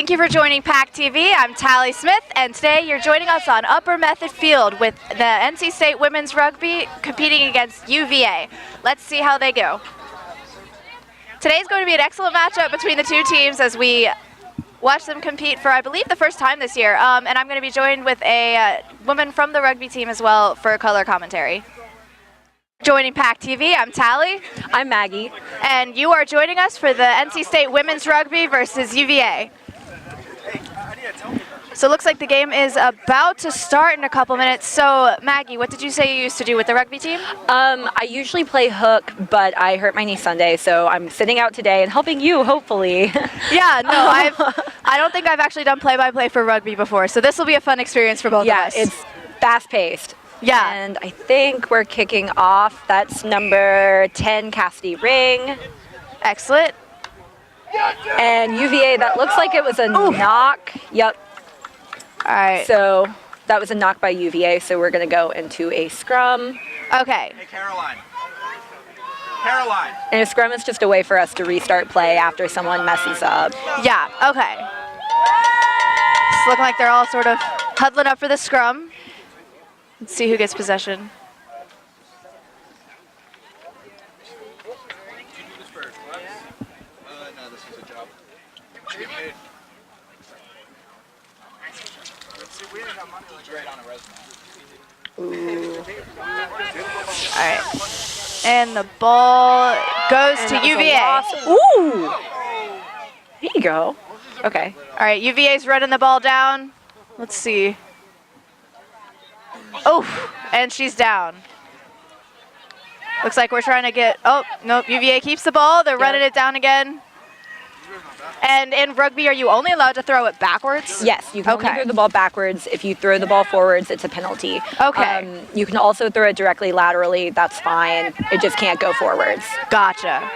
Thank you for joining PackTV. I'm Tally Smith, and today you're joining us on Upper Method Field with the NC State Women's Rugby competing against UVA. Let's see how they go. Today's going to be an excellent matchup between the two teams as we watch them compete for, I believe, the first time this year. And I'm going to be joined with a woman from the rugby team as well for color commentary. Joining PackTV, I'm Tally. I'm Maggie. And you are joining us for the NC State Women's Rugby versus UVA. So it looks like the game is about to start in a couple minutes. So Maggie, what did you say you used to do with the rugby team? I usually play hook, but I hurt my knee Sunday, so I'm sitting out today and helping you, hopefully. Yeah, no, I don't think I've actually done play-by-play for rugby before, so this will be a fun experience for both of us. Yeah, it's fast-paced. Yeah. And I think we're kicking off. That's number 10, Cassidy Ring. Excellent. And UVA, that looks like it was a knock. Yep. All right. So that was a knock by UVA, so we're going to go into a scrum. Okay. Hey, Caroline. Caroline. And a scrum is just a way for us to restart play after someone messes up. Yeah, okay. It's looking like they're all sort of huddling up for the scrum. Let's see who gets possession. No, this is a job. Great on a resume. Ooh. All right. And the ball goes to UVA. Ooh. There you go. Okay. All right, UVA's running the ball down. Let's see. Oh, and she's down. Looks like we're trying to get, oh, nope, UVA keeps the ball. They're running it down again. And in rugby, are you only allowed to throw it backwards? Yes, you can only throw the ball backwards. If you throw the ball forwards, it's a penalty. Okay. You can also throw it directly laterally. That's fine. It just can't go forwards. Gotcha.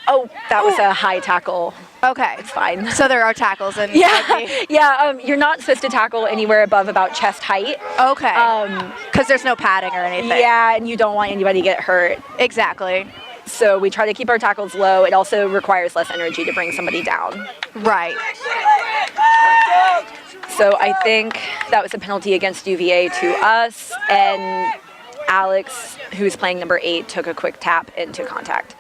Oh, that was a high tackle. Okay. It's fine. So there are tackles in rugby? Yeah, you're not supposed to tackle anywhere above about chest height. Okay. Because there's no padding or anything. Yeah, and you don't want anybody to get hurt. Exactly. So we try to keep our tackles low. It also requires less energy to bring somebody down. Right. So I think that was a penalty against UVA to us, and Alex, who's playing number 8, took a quick tap into contact.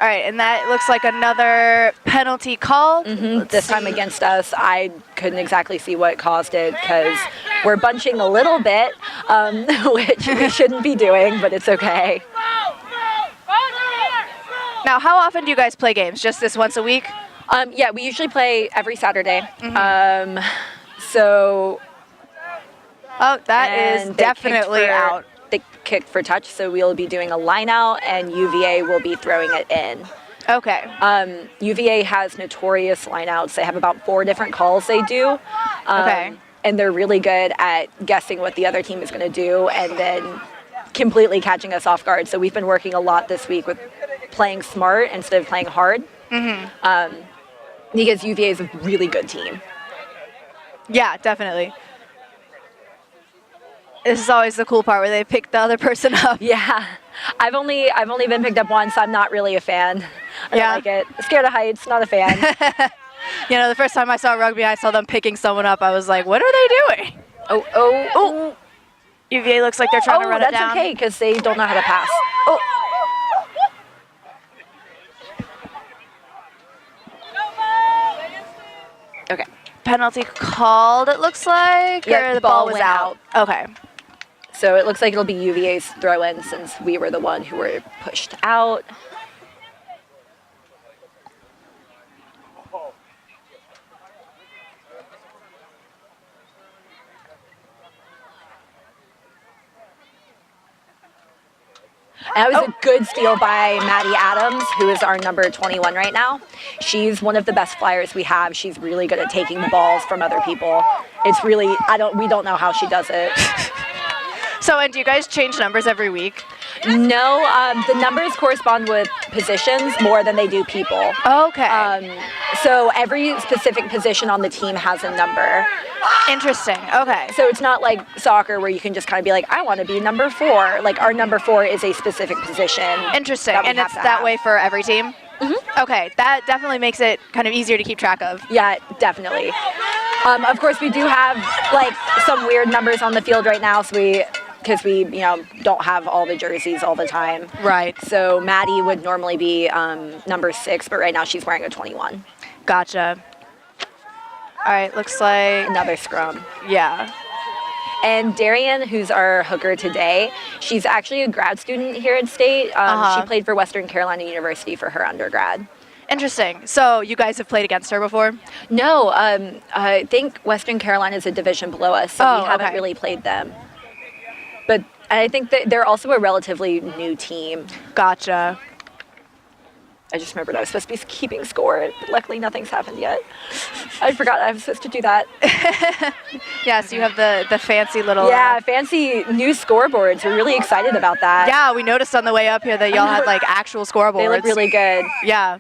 All right, and that looks like another penalty call. This time against us. I couldn't exactly see what caused it because we're bunching a little bit, which we shouldn't be doing, but it's okay. Now, how often do you guys play games? Just this once a week? Yeah, we usually play every Saturday. So. Oh, that is definitely out. They kick for touch, so we'll be doing a line out, and UVA will be throwing it in. Okay. UVA has notorious lineouts. They have about 4 different calls they do. Okay. And they're really good at guessing what the other team is going to do and then completely catching us off guard. So we've been working a lot this week with playing smart instead of playing hard. Because UVA is a really good team. Yeah, definitely. This is always the cool part where they pick the other person up. Yeah. I've only been picked up once. I'm not really a fan. I don't like it. Scared of heights, not a fan. You know, the first time I saw rugby, I saw them picking someone up. I was like, what are they doing? Oh. UVA looks like they're trying to run it down. That's okay, because they don't know how to pass. Oh. Okay. Penalty called, it looks like, yeah, or the ball was out. Okay. So it looks like it'll be UVA's throw-in since we were the one who were pushed out. And that was a good steal by Maddie Adams, who is our number 21 right now. She's one of the best flyers we have. She's really good at taking the balls from other people. It's really, we don't know how she does it. So, and do you guys change numbers every week? No, the numbers correspond with positions more than they do people. Okay. So every specific position on the team has a number. Interesting. Okay. So it's not like soccer where you can just kind of be like, I want to be number 4. Like our number 4 is a specific position. Interesting. that we And have it's to that have. way for every team? Mm-hmm. Okay. That definitely makes it kind of easier to keep track of. Yeah, definitely. Of course, we do have like some weird numbers on the field right now, so because we don't have all the jerseys all the time. Right. So Maddie would normally be number 6, but right now she's wearing a 21. Gotcha. All right. Looks like, Another scrum. yeah. And Darian, who's our hooker today, she's actually a grad student here at State. She played for Western Carolina University for her undergrad. Interesting. So you guys have played against her before? No, I think Western Carolina is a division below us, so we haven't okay. really played them. But I think that they're also a relatively new team. Gotcha. I just remembered I was supposed to be keeping score. Luckily, nothing's happened yet. I forgot I was supposed to do that. Yeah, so you have the fancy little... Yeah, fancy new scoreboards. We're really excited about that. Yeah, we noticed on the way up here that y'all had like actual scoreboards. They look really good. Yeah.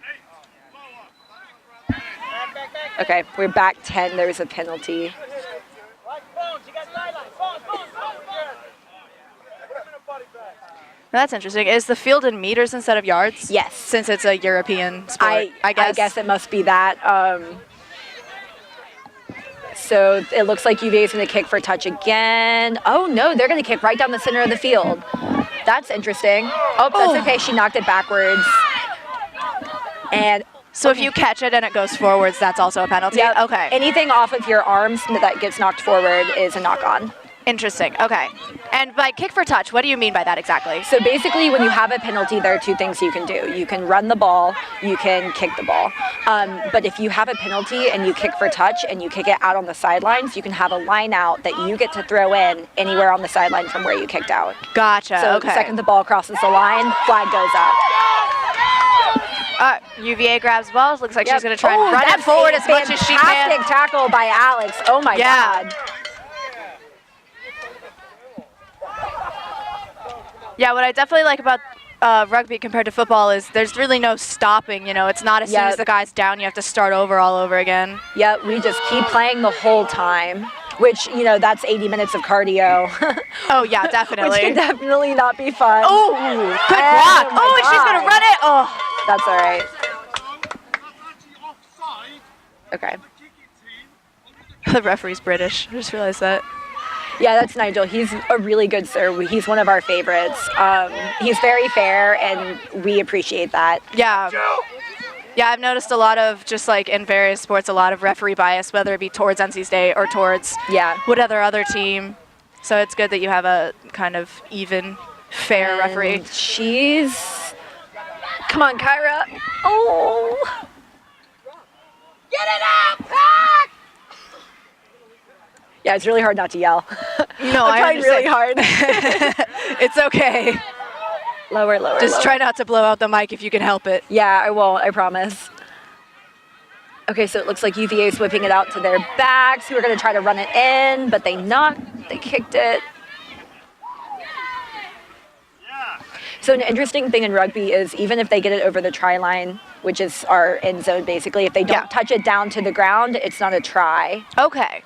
Okay, we're back 10. There's a penalty. That's interesting. Is the field in meters instead of yards? Yes. Since it's a European sport, I guess. I guess it must be that. So it looks like UVA is going to kick for touch again. Oh, no, they're going to kick right down the center of the field. That's interesting. Oh, that's okay. She knocked it backwards. And So if you catch it and it goes forwards, that's also a penalty? yeah, Okay. anything off of your arms that gets knocked forward is a knock-on. Interesting. Okay. And by kick for touch, what do you mean by that exactly? So basically, when you have a penalty, there are 2 things you can do. You can run the ball, you can kick the ball. But if you have a penalty and you kick for touch and you kick it out on the sidelines, you can have a line out that you get to throw in anywhere on the sideline from where you kicked out. Gotcha. So okay. the second the ball crosses the line, flag goes up. UVA grabs balls. Looks like Yep. she's going to try and run it That's forward a as much as she can. Fantastic tackle by Alex. Oh my Yeah. God. Yeah, what I definitely like about rugby compared to football is there's really no stopping. It's not as soon as the guy's down, you have to start over all over again. Yep, we just keep playing the whole time, which, that's 80 minutes of cardio. Oh, yeah, definitely. Which can definitely not be fun. Oh, good block. my Oh, and she's going to God. run it. Oh. That's all right. Okay. The referee's British. I just realized that. Yeah, that's Nigel. He's a really good sir. He's one of our favorites. He's very fair, and we appreciate that. Yeah. Yeah, I've noticed a lot of, just like in various sports, a lot of referee bias, whether it be towards NC State or towards whatever other team. So it's good that you have a kind of even, fair And referee. Come on, Kyra. Oh. Get it out, Pack! Yeah, it's really hard not to yell. No, I'm I trying really understand. hard. It's okay. Lower, lower, Just lower. try not to blow out the mic if you can help it. Yeah, I won't, I promise. Okay, so it looks like UVA is whipping it out to their backs. We were going to try to run it in, but they kicked it. So an interesting thing in rugby is even if they get it over the try line, which is our end zone basically, if they don't touch it down to the ground, it's not a try. Okay.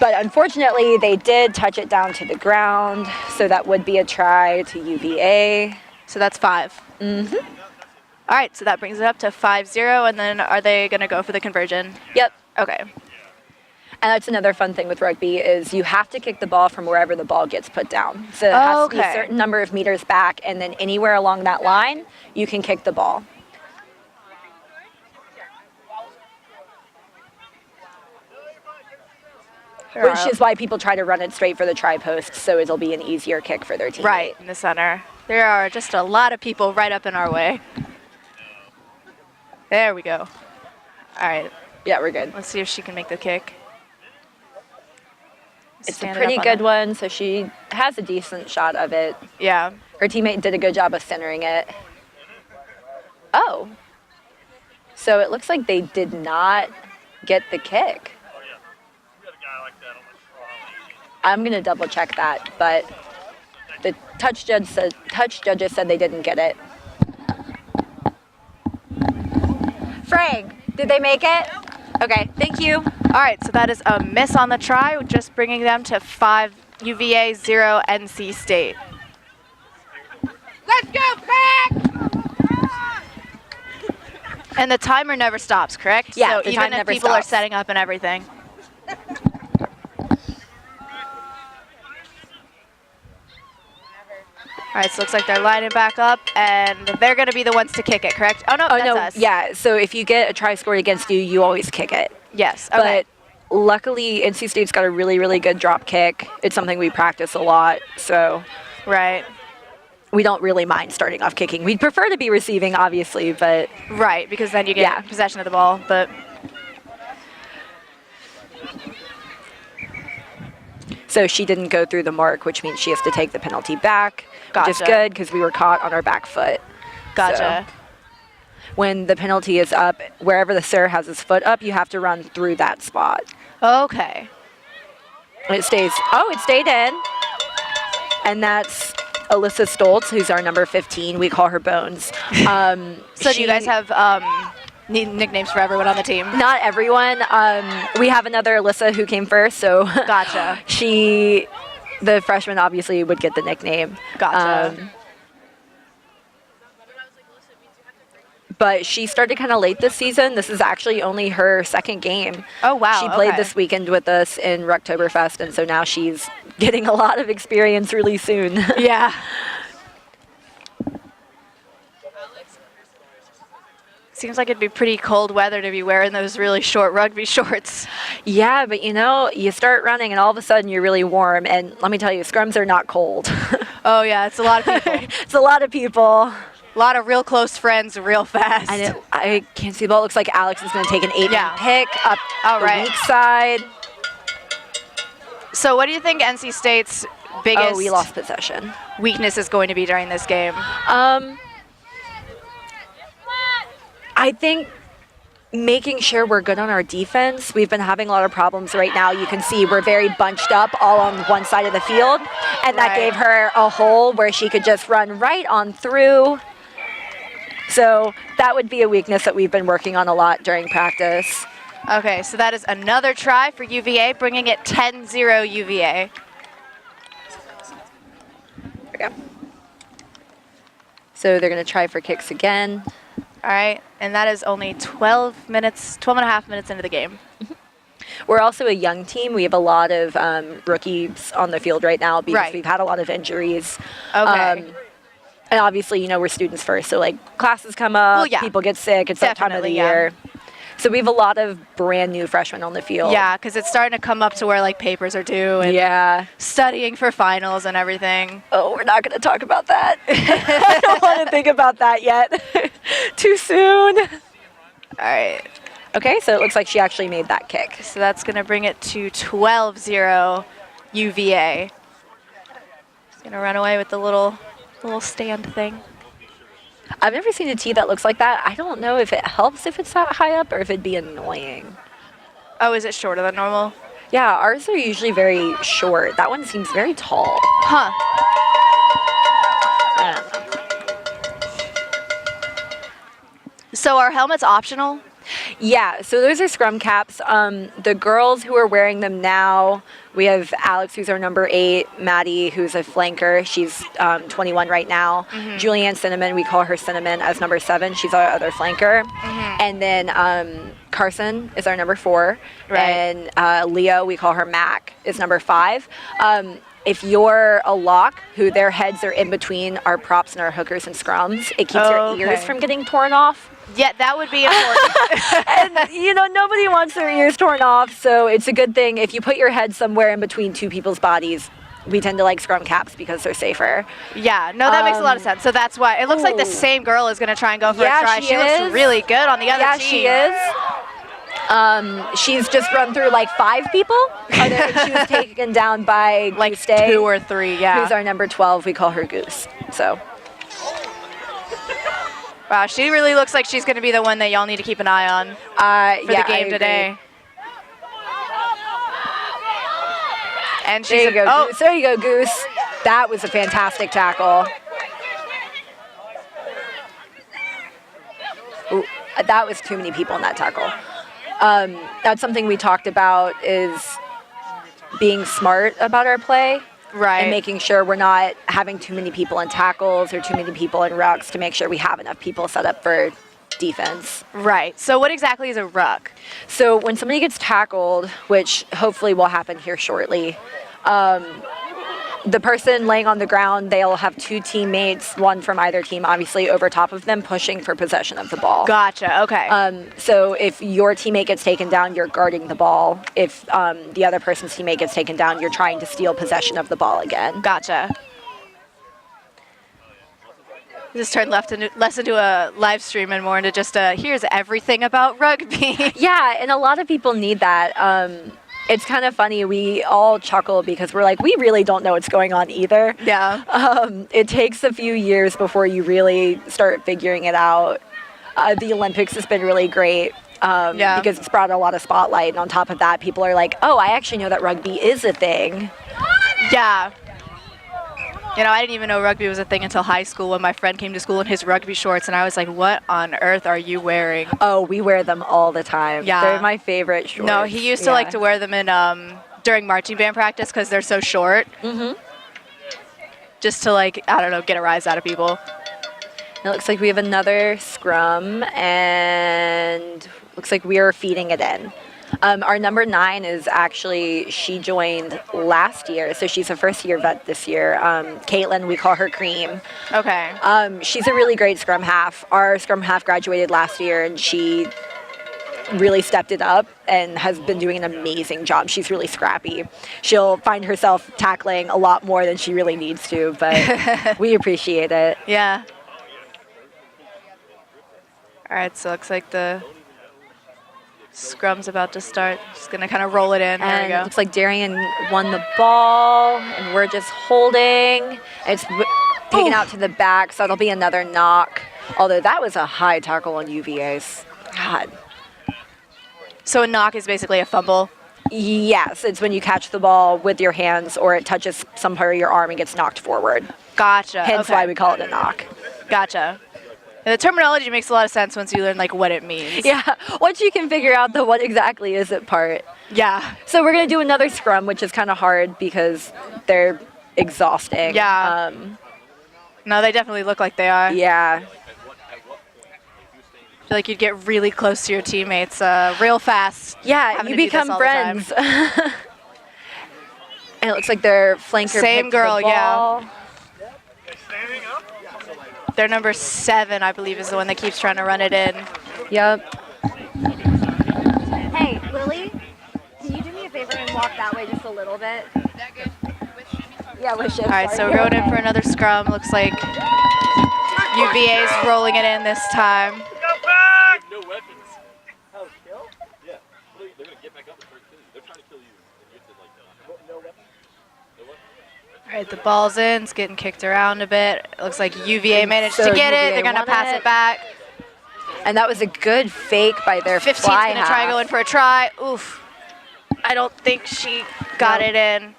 But unfortunately, they did touch it down to the ground, so that would be a try to UVA. So that's 5. Mm-hmm. All right, so that brings it up to 5-0, and then are they going to go for the conversion? Yep. Okay. And that's another fun thing with rugby is you have to kick the ball from wherever the ball gets put down. So it has to be a certain number of meters back, and then anywhere along that line, you can kick the ball. Which is why people try to run it straight for the try post, so it'll be an easier kick for their team. Right, in the center. There are just a lot of people right up in our way. There we go. All right. Yeah, we're good. Let's see if she can make the kick. It's Stand a it pretty up on good her. one, so she has a decent shot of it. Yeah. Her teammate did a good job of centering it. Oh. So it looks like they did not get the kick. I'm going to double check that, but the touch judges said they didn't get it. Frank, Did they make it? Okay, thank you. All right, so that is a miss on the try, just bringing them to 5 UVA, 0 NC State. Let's go, Pack! And the timer never stops, correct? Yeah, so the even time if never people are stops. setting up and everything. All right, so looks like they're lining back up, and they're going to be the ones to kick it, correct? Oh, no, Oh, that's no, us. yeah, so if you get a try scored against you, you always kick it. Yes, okay. But luckily, NC State's got a really, really good drop kick. It's something we practice a lot, so Right, we don't really mind starting off kicking. We'd prefer to be receiving, obviously, but right, because then you get Yeah. possession of the ball, but so she didn't go through the mark, which means she has to take the penalty back, which is Gotcha. good because we were caught on our back foot. gotcha. So when the penalty is up, wherever the sir has his foot up, you have to run through that spot. Okay. And it stays, oh, it stayed in. And that's Alyssa Stoltz, who's our number 15. We call her Bones. So do you guys have nicknames for everyone on the team? Not everyone. We have another Alyssa who came first, so Gotcha. the freshman obviously would get the nickname. Gotcha. But she started kind of late this season. This is actually only her second game. Oh, wow. She played okay. this weekend with us in Rucktoberfest, and so now she's getting a lot of experience really soon. Yeah. Seems like it'd be pretty cold weather to be wearing those really short rugby shorts. Yeah, but you know, you start running and all of a sudden you're really warm. And let me tell you, scrums are not cold. Oh, yeah, it's a lot of people. It's a lot of people. A lot of real close friends real fast. I can't see the ball. It looks like Alex is going to take an 8-man Yeah. pick up All the right. weak side. So what do you think NC State's biggest Oh, we lost possession. weakness is going to be during this game? I think making sure we're good on our defense. We've been having a lot of problems right now. You can see we're very bunched up all on one side of the field, and that Right. gave her a hole where she could just run right on through. So that would be a weakness that we've been working on a lot during practice. Okay, so that is another try for UVA, bringing it 10-0 UVA. There we go. So they're going to try for kicks again. All right, and that is only 12 and a half minutes into the game. We're also a young team. We have a lot of rookies on the field right now because Right. we've had a lot of injuries. Okay. And obviously, you know, we're students first, so like classes come up, Well, yeah. people get sick, it's that time of the Definitely, yeah. year. So we have a lot of brand new freshmen on the field. Yeah, because it's starting to come up to where like papers are due and Yeah. studying for finals and everything. Oh, we're not going to talk about that. I don't want to think about that yet. Too soon. All right, Okay, so it looks like she actually made that kick. so that's going to bring it to 12-0 UVA. It's going to run away with the little stand thing. I've never seen a tee that looks like that. I don't know if it helps if it's that high up or if it'd be annoying. Oh, is it shorter than normal? Yeah, ours are usually very short. That one seems very tall. Huh. I don't know. So are helmets optional? Yeah, so those are scrum caps. The girls who are wearing them now, we have Alex, who's our number 8, Maddie, who's a flanker. She's 21 right now. Julianne Cinnamon, we call her Cinnamon, as number 7. She's our other flanker. And then Carson is our number 4. Right. And Leo, we call her Mac, is number 5. If you're a lock, who their heads are in between our props and our hookers and scrums, it keeps your ears Okay. from getting torn off. Yeah, that would be important. And, you know, nobody wants their ears torn off, so it's a good thing. If you put your head somewhere in between two people's bodies, we tend to like scrum caps because they're safer. Yeah, no, that makes a lot of sense. So that's why it looks like the Ooh. same girl is going to try and go for Yeah, a try. she She looks is. really good on the other Yeah, team. she is. She's just run through like 5 people. She was taken down by Like Goose Day, 2 or 3, yeah. who's our number 12. We call her Goose. So Wow, she really looks like she's going to be the one that y'all need to keep an eye on for yeah, the I game agree. today. And There she's you go, Goose. There you go, Goose. That was a fantastic tackle. Ooh. that was too many people in that tackle. That's something we talked about, is being smart about our play. Right. And making sure we're not having too many people in tackles or too many people in rucks, to make sure we have enough people set up for defense. Right. So what exactly is a ruck? So when somebody gets tackled, which hopefully will happen here shortly, the person laying on the ground, they'll have two teammates, one from either team, obviously, over top of them, pushing for possession of the ball. Gotcha. Okay. So if your teammate gets taken down, you're guarding the ball. If the other person's teammate gets taken down, you're trying to steal possession of the ball again. Gotcha. This turned less into a live stream and more into just here's everything about rugby. Yeah, and a lot of people need that. It's kind of funny. We all chuckle because we're like, we really don't know what's going on either. Yeah. It takes a few years before you really start figuring it out. The Olympics has been really great because it's brought a lot of spotlight. And on top of that, people are like, oh, I actually know that rugby is a thing. Yeah. You know, I didn't even know rugby was a thing until high school, when my friend came to school in his rugby shorts, and I was like, what on earth are you wearing? Oh, we wear them all the time. Yeah. They're my favorite shorts. No, he used to like to wear them in during marching band practice because they're so short. Mm-hmm. Just to, like, I don't know, get a rise out of people. It looks like we have another scrum, and looks like we are feeding it in. Our number 9 is actually, she joined last year, so she's a first-year vet this year. Caitlin, we call her Cream. Okay. She's a really great scrum half. Our scrum half graduated last year, and she really stepped it up and has been doing an amazing job. She's really scrappy. She'll find herself tackling a lot more than she really needs to, but we appreciate it. Yeah. All right, so it looks like the scrum's about to start. Just going to kind of roll it in. There we And go. it looks like Darian won the ball, and we're just holding. It's taken out to the back, so it'll be another knock. Although that was a high tackle on UVA's. God. So a knock is basically a fumble? Yes, it's when you catch the ball with your hands or it touches some part of your arm and gets knocked forward. Gotcha. Hence okay. why we call it a knock. Gotcha. And the terminology makes a lot of sense once you learn, like, what it means. Yeah, once you can figure out the what exactly is it part. Yeah. So we're going to do another scrum, which is kind of hard because they're exhausting. Yeah. No, they definitely look like they are. Yeah. I feel like you'd get really close to your teammates real fast. Yeah, having you to do this become all the time. friends. And it looks like their flanker Same picked girl, the ball. yeah. Their number 7, I believe, is the one that keeps trying to run it in. Yep. Hey, Lily, can you do me a favor and walk that way just a little bit? Yeah, wish it. All right, so we're going in for another scrum. Looks like UVA's rolling it in this time. No weapons. How kill? Yeah. They're gonna get back up and try to kill you. They're trying to kill you, and you have to like no weapons. No weapons. All right, the ball's in. It's getting kicked around a bit. It looks like UVA managed to get it. They're gonna pass it back. And that was a good fake by their 15's fly gonna half. try going for a try. Oof. I don't think she got it in.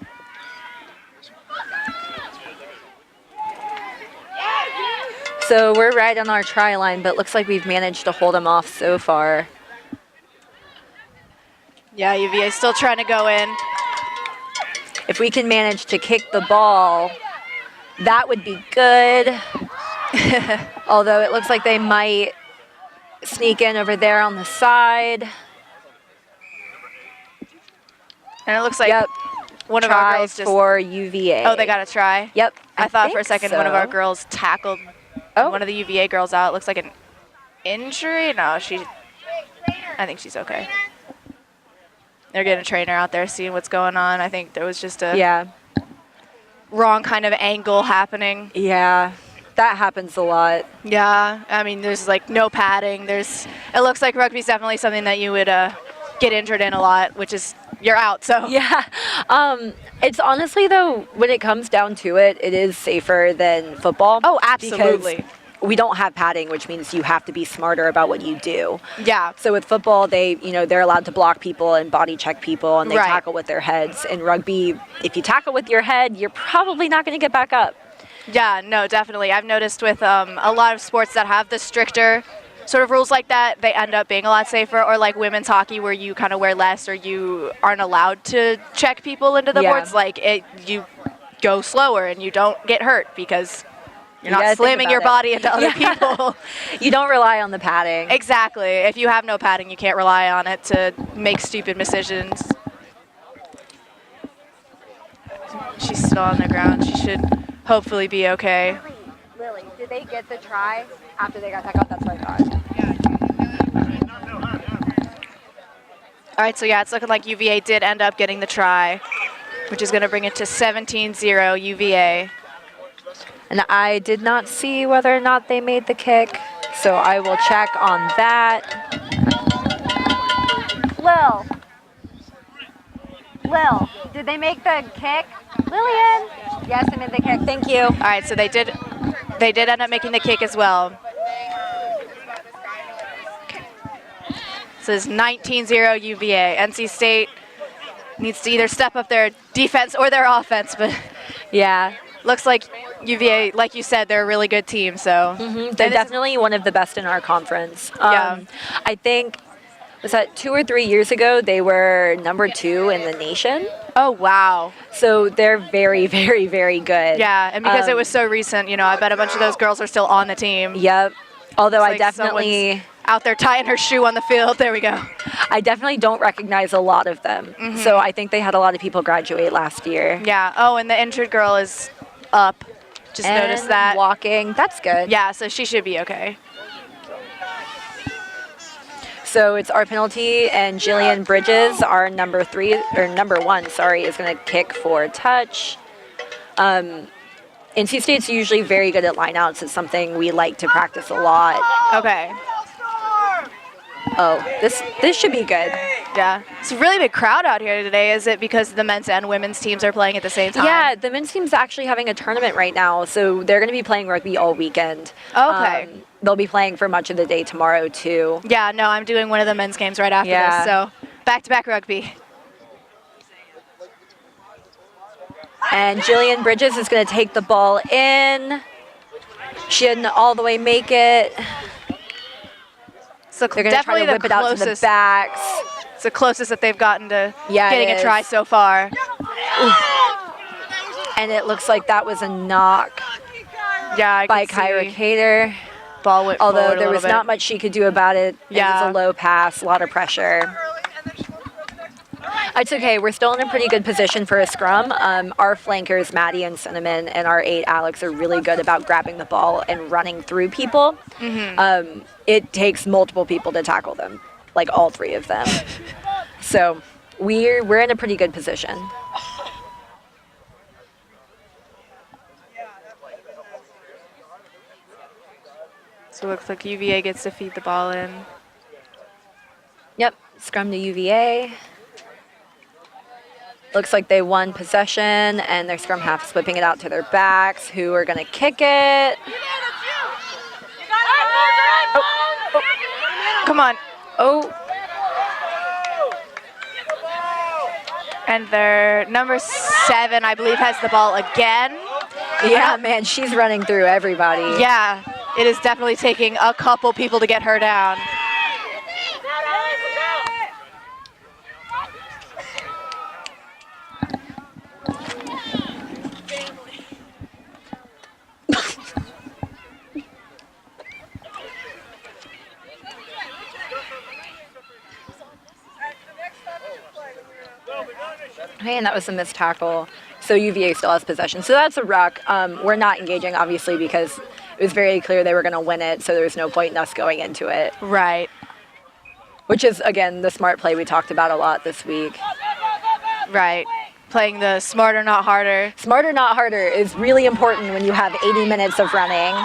So we're right on our try line, but looks like we've managed to hold them off so far. Yeah, UVA's still trying to go in. If we can manage to kick the ball, that would be good. Although it looks like they might sneak in over there on the side. And it looks like Yep. one of our Try girls just... for UVA. Oh, they got a try? Yep. I thought for a think second one of our so. girls tackled Oh. one of the UVA girls out. It looks like an injury. No, I think she's okay. They're getting a trainer out there seeing what's going on. I think there was just a Yeah. wrong kind of angle happening. Yeah. That happens a lot. Yeah, I mean, there's like no padding. It looks like rugby's definitely something that you would get injured in a lot, which is you're out. So Yeah. It's honestly, though, when it comes down to it, it is safer than football. Oh, absolutely. Because we don't have padding, which means you have to be smarter about what you do. Yeah. So with football, they're allowed to block people and body check people, and they Right. tackle with their heads. In rugby, if you tackle with your head, you're probably not going to get back up. Yeah, no, definitely. I've noticed with a lot of sports that have the stricter sort of rules like that, they end up being a lot safer, or like women's hockey where you kind of wear less or you aren't allowed to check people into the Yeah. boards, like you go slower and you don't get hurt because you're You gotta not think slamming your about it. body into other Yeah. people. You don't rely on the padding. Exactly. If you have no padding, you can't rely on it to make stupid decisions. She's still on the ground. She should hopefully be okay. Lily, did they get the try after they got tackled? That's what I thought. All right, so yeah, it's looking like UVA did end up getting the try, which is going to bring it to 17-0 UVA. And I did not see whether or not they made the kick, so I will check on that. Lil, did they make the kick? Lillian? Yes, they made the kick. Thank you. All right, so they did end up making the kick as well. So it's 19-0 UVA. NC State needs to either step up their defense or their offense, but Yeah. looks like UVA, like you said, they're a really good team. So They're definitely one of the best in our conference. Yeah. I think, was that 2 or 3 years ago, they were number 2 in the nation. Oh, wow. So they're very, very, very good. Yeah, and because it was so recent, you know, I bet a bunch of those girls are still on the team. Yep. Although It's I like definitely, someone's out there tying her shoe on the field. There we go. I definitely don't recognize a lot of them. So I think they had a lot of people graduate last year. Yeah. Oh, and the injured girl is up. Just And noticed that. walking. That's good. Yeah, so she should be okay. So it's our penalty, and Jillian Bridges, our number 1, is going to kick for touch. NC State's usually very good at lineouts. It's something we like to practice a lot. Okay. Oh, this should be good. Yeah. It's a really big crowd out here today. Is it because the men's and women's teams are playing at the same time? Yeah, the men's team's actually having a tournament right now, so they're going to be playing rugby all weekend. Okay. They'll be playing for much of the day tomorrow, too. Yeah, no, I'm doing one of the men's games right after Yeah. this. So back-to-back rugby. And Jillian Bridges is going to take the ball in. She didn't all the way make it. So They're going to try to whip it out to the backs. It's the closest that they've gotten to Yeah, getting it a try is. so far. And it looks like that was a knock Yeah, I by can Kyra see. Cater. Ball went Although forward a there little was bit. not much she could do about it. Yeah. It was a low pass, a lot of pressure. It's okay. We're still in a pretty good position for a scrum. Our flankers, Maddie and Cinnamon, and our 8, Alex, are really good about grabbing the ball and running through people. It takes multiple people to tackle them, like all 3 of them. So we're in a pretty good position. So it looks like UVA gets to feed the ball in. Yep, scrum to UVA. Looks like they won possession, and their scrum half is whipping it out to their backs, who are going to kick it. Come on. Oh, And their number 7, I believe, has the ball again. yeah, man, she's running through everybody. Yeah, it is definitely taking a couple people to get her down. Hey, and that was a missed tackle. So UVA still has possession. So that's a ruck. We're not engaging, obviously, because it was very clear they were going to win it, so there was no point in us going into it. Right. Which is, again, the smart play we talked about a lot this week. Right. Playing the smarter, not harder. Smarter, not harder is really important when you have 80 minutes of running.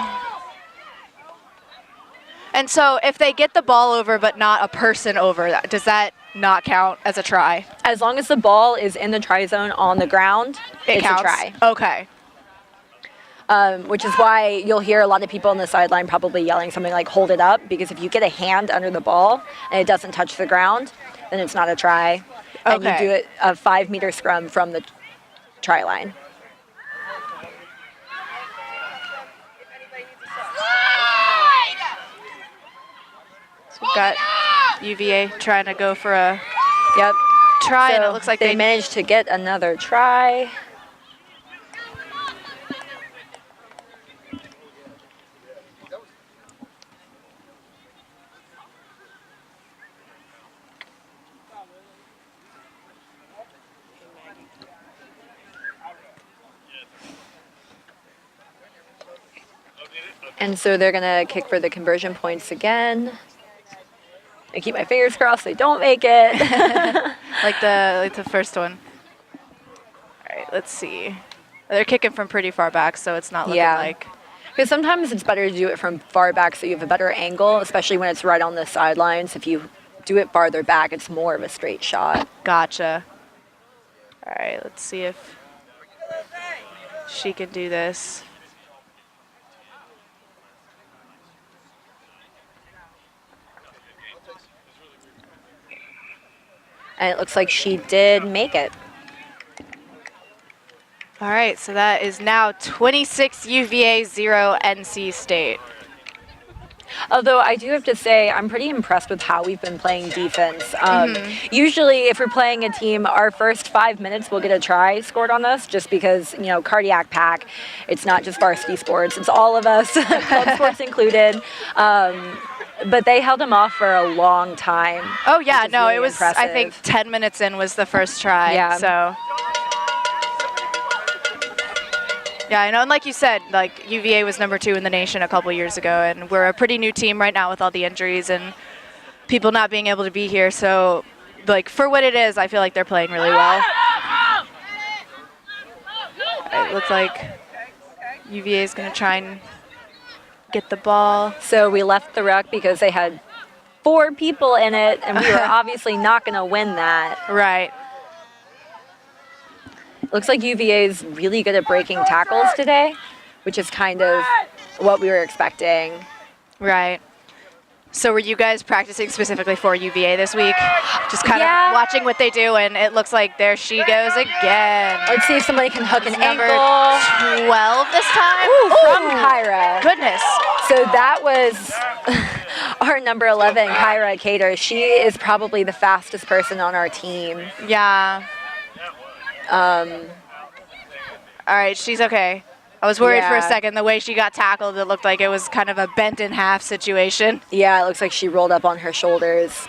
And so if they get the ball over but not a person over, does that not count as a try? As long as the ball is in the try zone on the ground, it's counts? a try. Okay. Which is why you'll hear a lot of people on the sideline probably yelling something like, hold it up, because if you get a hand under the ball and it doesn't touch the ground, then it's not a try. And you Okay. do it a 5-meter scrum from the try line. got UVA trying to go for a Yep. try, and So it looks like they managed to get another try. And so they're going to kick for the conversion points again. I keep my fingers crossed they don't make it. like the first one. All right, let's see. They're kicking from pretty far back, so it's not looking like. Because sometimes it's better to do it from far back so you have a better angle, especially when it's right on the sidelines. If you do it farther back, it's more of a straight shot. Gotcha. All right, let's see if she can do this. And it looks like she did make it. All right, so that is now 26 UVA, 0 NC State. Although I do have to say, I'm pretty impressed with how we've been playing defense. Usually, if we're playing a team, our first 5 minutes we'll get a try scored on us just because, you know, cardiac pack, it's not just varsity sports, it's all of us, club sports included. But they held them off for a long time. Oh, yeah, no, really it was, impressive. I think 10 minutes in was the first try. Yeah. So. Yeah, I know, and like you said, like UVA was number 2 in the nation a couple years ago, and we're a pretty new team right now with all the injuries and people not being able to be here. So, like, for what it is, I feel like they're playing really well. It looks like UVA is going to try and get the ball. So we left the ruck because they had 4 people in it, and we were obviously not going to win that. Right. Looks like UVA is really good at breaking tackles today, which is kind of what we were expecting. Right. So were you guys practicing specifically for UVA this week? Just kind of watching what they do, and it looks like there she goes again. Let's see if somebody can hook an Number ankle. 12 this time? Ooh, from Kyra. Goodness. So that was our number 11, Kyra Cater. She is probably the fastest person on our team. Yeah. All right, she's okay. I was worried for a second. The way she got tackled, it looked like it was kind of a bent in half situation. Yeah, it looks like she rolled up on her shoulders.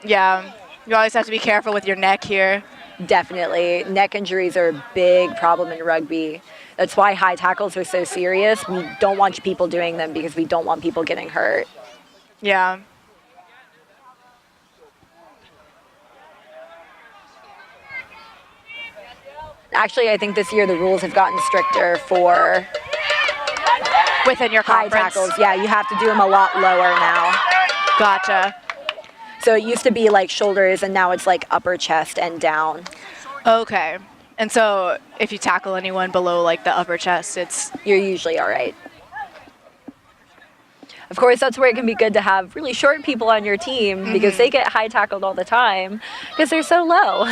Yeah, you always have to be careful with your neck here. Definitely. Neck injuries are a big problem in rugby. That's why high tackles are so serious. We don't want people doing them because we don't want people getting hurt. Yeah. Actually, I think this year the rules have gotten stricter for within your high conference. tackles. Yeah, you have to do them a lot lower now. Gotcha. So it used to be like shoulders, and now it's like upper chest and down. Okay. And so if you tackle anyone below like the upper chest, you're usually all right. Of course, that's where it can be good to have really short people on your team because they get high tackled all the time because they're so low.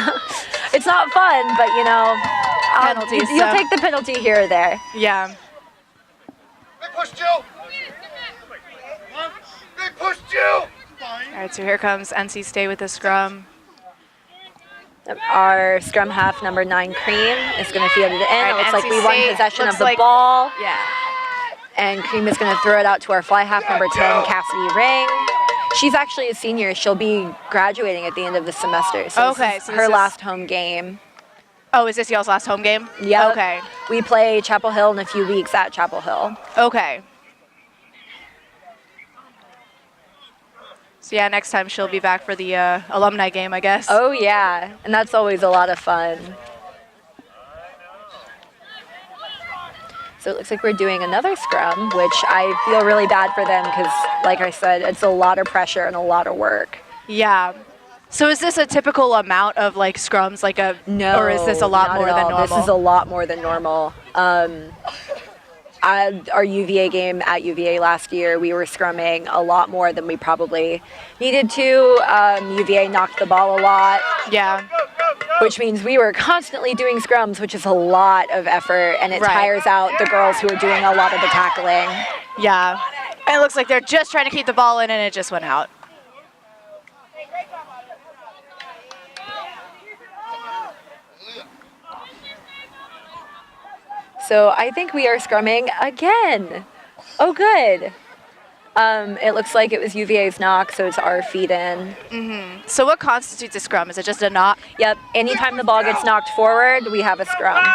It's not fun, but you know, penalties. You'll take the penalty here or there. Yeah. Big push, Jill. Big push, Jill. All right, so here comes NC State with the scrum. Our scrum half, number 9, Cream, is going to field it in. Right, it looks NC like we won State possession of the like, ball. Yeah. And Cream is going to throw it out to our fly half, number 10, Cassidy Ring. She's actually a senior. She'll be graduating at the end of the semester. So okay, this is so her last home game. Oh, is this y'all's last home game? Yeah. Okay. We play Chapel Hill in a few weeks at Chapel Hill. Okay. So yeah, next time she'll be back for the alumni game, I guess. Oh yeah, and that's always a lot of fun. So it looks like we're doing another scrum, which I feel really bad for them because, like I said, it's a lot of pressure and a lot of work. Yeah. So is this a typical amount of like scrums, like a No, or is this a lot not more at than all. normal? This is a lot more than normal. Our UVA game at UVA last year, we were scrumming a lot more than we probably needed to. UVA knocked the ball a lot. Yeah. Which means we were constantly doing scrums, which is a lot of effort, and it tires out the girls who are doing a lot of the tackling. Yeah. And it looks like they're just trying to keep the ball in, and it just went out. So I think we are scrumming again. Oh, good. It looks like it was UVA's knock, so it's our feed in. So what constitutes a scrum? Is it just a knock? Yep. Anytime the ball gets knocked forward, we have a scrum.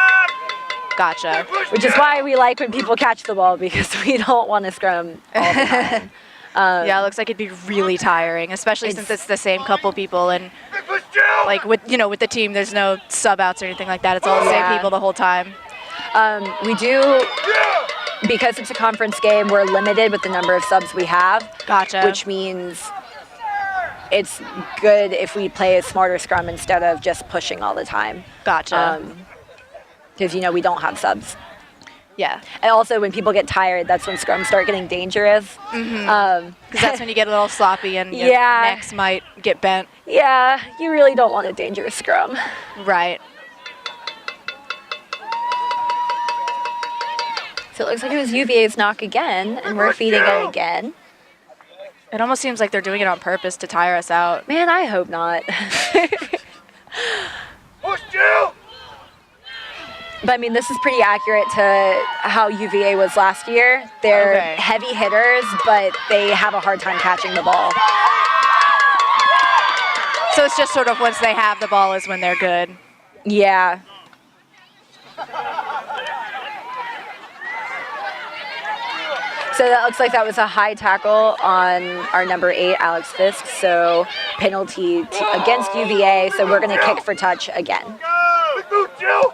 Gotcha. Which is why we like when people catch the ball, because we don't want to scrum all the time. Yeah, it looks like it'd be really tiring, especially since it's the same couple people, and Push Joe! like with with the team, there's no sub outs or anything like that. It's all the same Yeah. people the whole time. We do, because it's a conference game, we're limited with the number of subs we have. Gotcha. Which means it's good if we play a smarter scrum instead of just pushing all the time. Gotcha. Because, we don't have subs. Yeah. And also, when people get tired, that's when scrums start getting dangerous. Because that's when you get a little sloppy and your Yeah. necks might get bent. Yeah, you really don't want a dangerous scrum. Right. So it looks like it was UVA's knock again, and we're feeding it again. It almost seems like they're doing it on purpose to tire us out. Man, I hope not. Push Joe! But I mean, this is pretty accurate to how UVA was last year. They're Okay. heavy hitters, but they have a hard time catching the ball. So it's just sort of once they have the ball is when they're good. Yeah. So that looks like that was a high tackle on our number 8, Alex Fisk. So penalty against UVA. So we're going to kick for touch again. Big boot, Joe!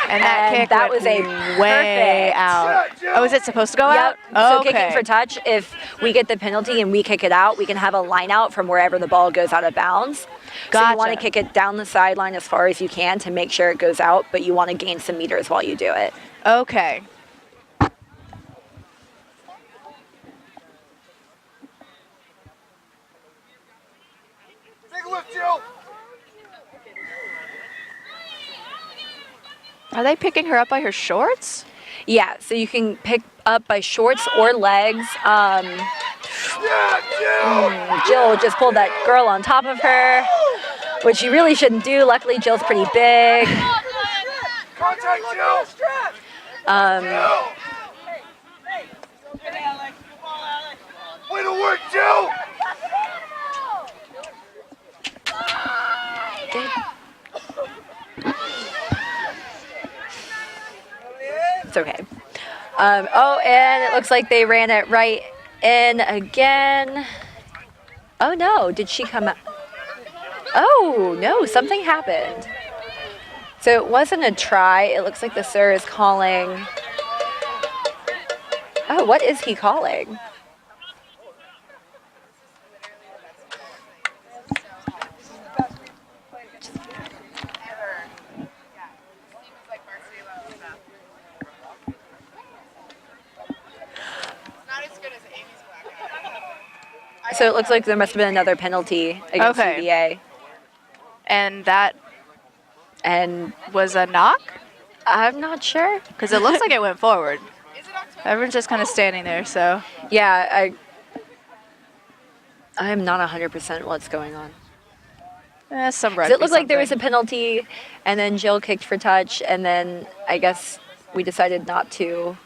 And that kick that went was a way perfect. out. Oh, is it supposed to go out? Yep. Oh, So okay. kicking for touch, if we get the penalty and we kick it out, we can have a line out from wherever the ball goes out of bounds. So you want to Gotcha. kick it down the sideline as far as you can to make sure it goes out, but you want to gain some meters while you do it. Okay. Take a lift, Joe! Are they picking her up by her shorts? Yeah, so you can pick up by shorts or legs. Yeah, Joe! Jill just pulled that girl on top of her, which you really shouldn't do. Luckily, Jill's pretty big. Contact, Joe! Um, Way to work, Joe! It's okay. Oh, and it looks like they ran it right in again. Oh no, did she come out? Oh no, something happened. So it wasn't a try. It looks like the sir is calling. Oh, what is he calling? So it looks like there must have been another penalty against Okay. UVA. And that And was a knock? I'm not sure. Because it looks like it went forward. Everyone's just kind of standing there, so. Yeah, I am not 100% what's going on. Some 'Cause rugby it looked like there was a something. penalty, and then Jill kicked for touch, and then I guess we decided not to.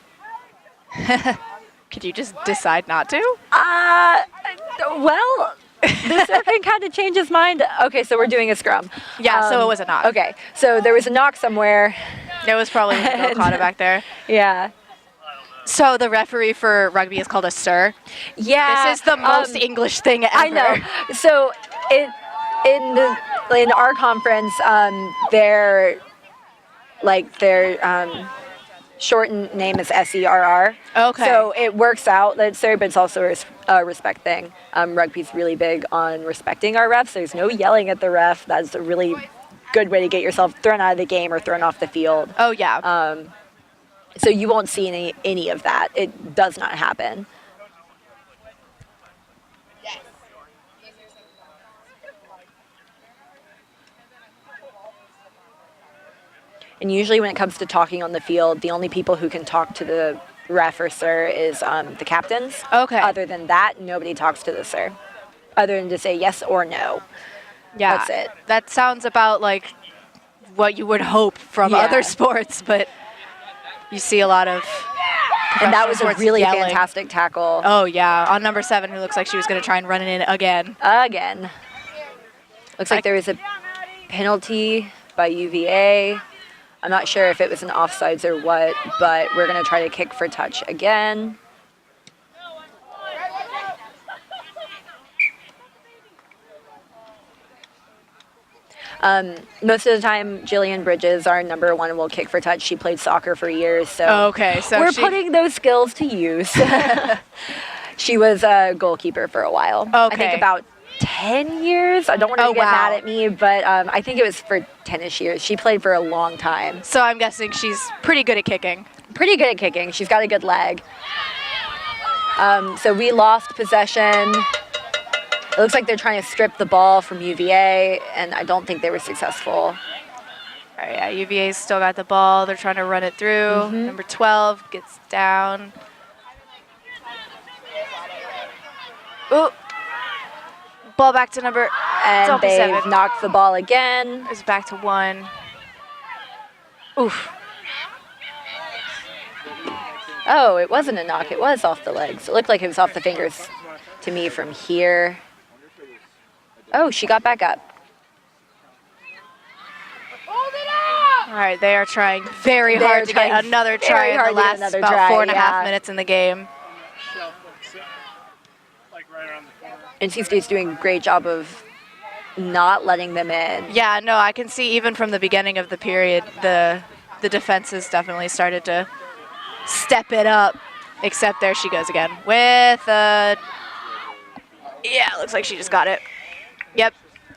Could you just decide not to? Well, the serpent kind of changed his mind. Okay, so we're doing a scrum. Yeah, so it was a knock. Okay, so there was a knock somewhere. It was probably Nico Cotta back there. Yeah. So the referee for rugby is called a sir. Yeah. This is the most English thing ever. I know. So in our conference, their shortened name is SERR. Okay. So it works out that sir, but it's also a respect thing. Rugby's really big on respecting our refs. There's no yelling at the ref. That's a really good way to get yourself thrown out of the game or thrown off the field. Oh, yeah. So you won't see any of that. It does not happen. And usually when it comes to talking on the field, the only people who can talk to the ref or sir is the captains. Okay. Other than that, nobody talks to the sir. Other than to say yes or no. Yeah. That's it. That sounds about like what you would hope from Yeah. other sports, but you see a lot of And that was a sports really yelling. fantastic tackle. Oh, yeah, on number 7, who looks like she was going to try and run it in again. Again. Looks like there was a penalty by UVA. I'm not sure if it was an offsides or what, but we're going to try to kick for touch again. Most of the time, Jillian Bridges, our number 1, will kick for touch. She played soccer for years, so Oh, okay, so we're putting those skills to use. She was a goalkeeper for a while. I Okay. think about 10 years. I don't want her to get mad at me, but I think it was for 10-ish years. She played for a long time. So I'm guessing she's pretty good at kicking. Pretty good at kicking. She's got a good leg. So we lost possession. It looks like they're trying to strip the ball from UVA, and I don't think they were successful. All right, yeah, UVA's still got the ball. They're trying to run it through. Number 12 gets down. Ooh. Ball back to number And they've 7. knocked the ball again. It's back to 1. Oof. Oh, it wasn't a knock. It was off the legs. It looked like it was off the fingers to me from here. Oh, she got back up. All right, they are trying very hard to get another try in the last about 4.5 minutes in the game. NC State's doing a great job of not letting them in. Yeah, no, I can see even from the beginning of the period, the defenses definitely started to step it up. Except there she goes again with a... Yeah, looks like she just got it.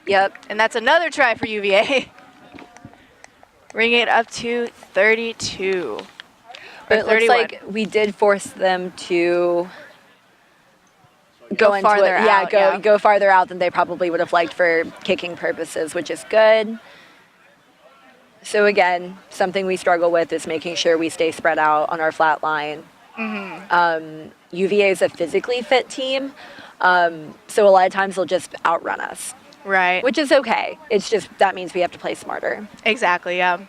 Yep. And that's another try for UVA. Bringing it up to 32. But it looks like we did force them to go into farther out, go farther out than they probably would have liked for kicking purposes, which is good. So again, something we struggle with is making sure we stay spread out on our flat line. UVA is a physically fit team, so a lot of times they'll just outrun us. Right. Which is okay. It's just that means we have to play smarter. Exactly, yeah.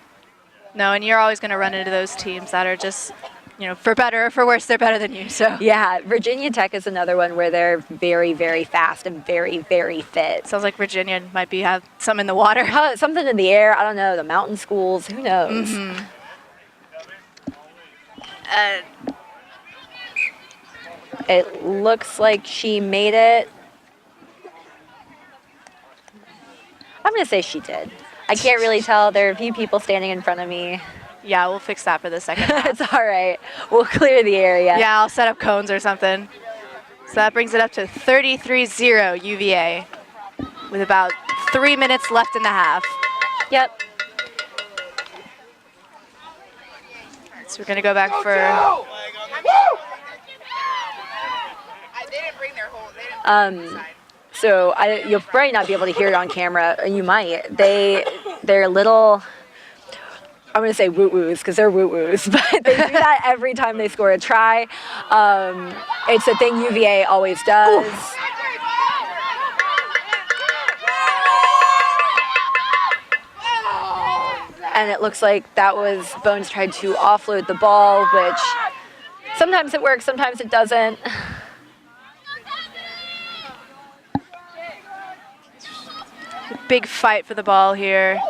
No, and you're always going to run into those teams that are just, you know, for better or for worse, they're better than you. So yeah, Virginia Tech is another one where they're very, very fast and very, very fit. Sounds like Virginia might have some in the water. Something in the air. I don't know. The mountain schools. Who knows? It looks like she made it. I'm going to say she did. I can't really tell. There are a few people standing in front of me. Yeah, we'll fix that for the second half. It's all right. We'll clear the area. Yeah, I'll set up cones or something. So that brings it up to 33-0 UVA with about 3 minutes left in the half. Yep. So we're going to go back for... So you'll probably not be able to hear it on camera. You might. They're little... I'm going to say woot-woos because they're woot-woos, but they do that every time they score a try. It's a thing UVA always does. Oof. And it looks like that was Bones tried to offload the ball, which sometimes it works, sometimes it doesn't. Big fight for the ball here.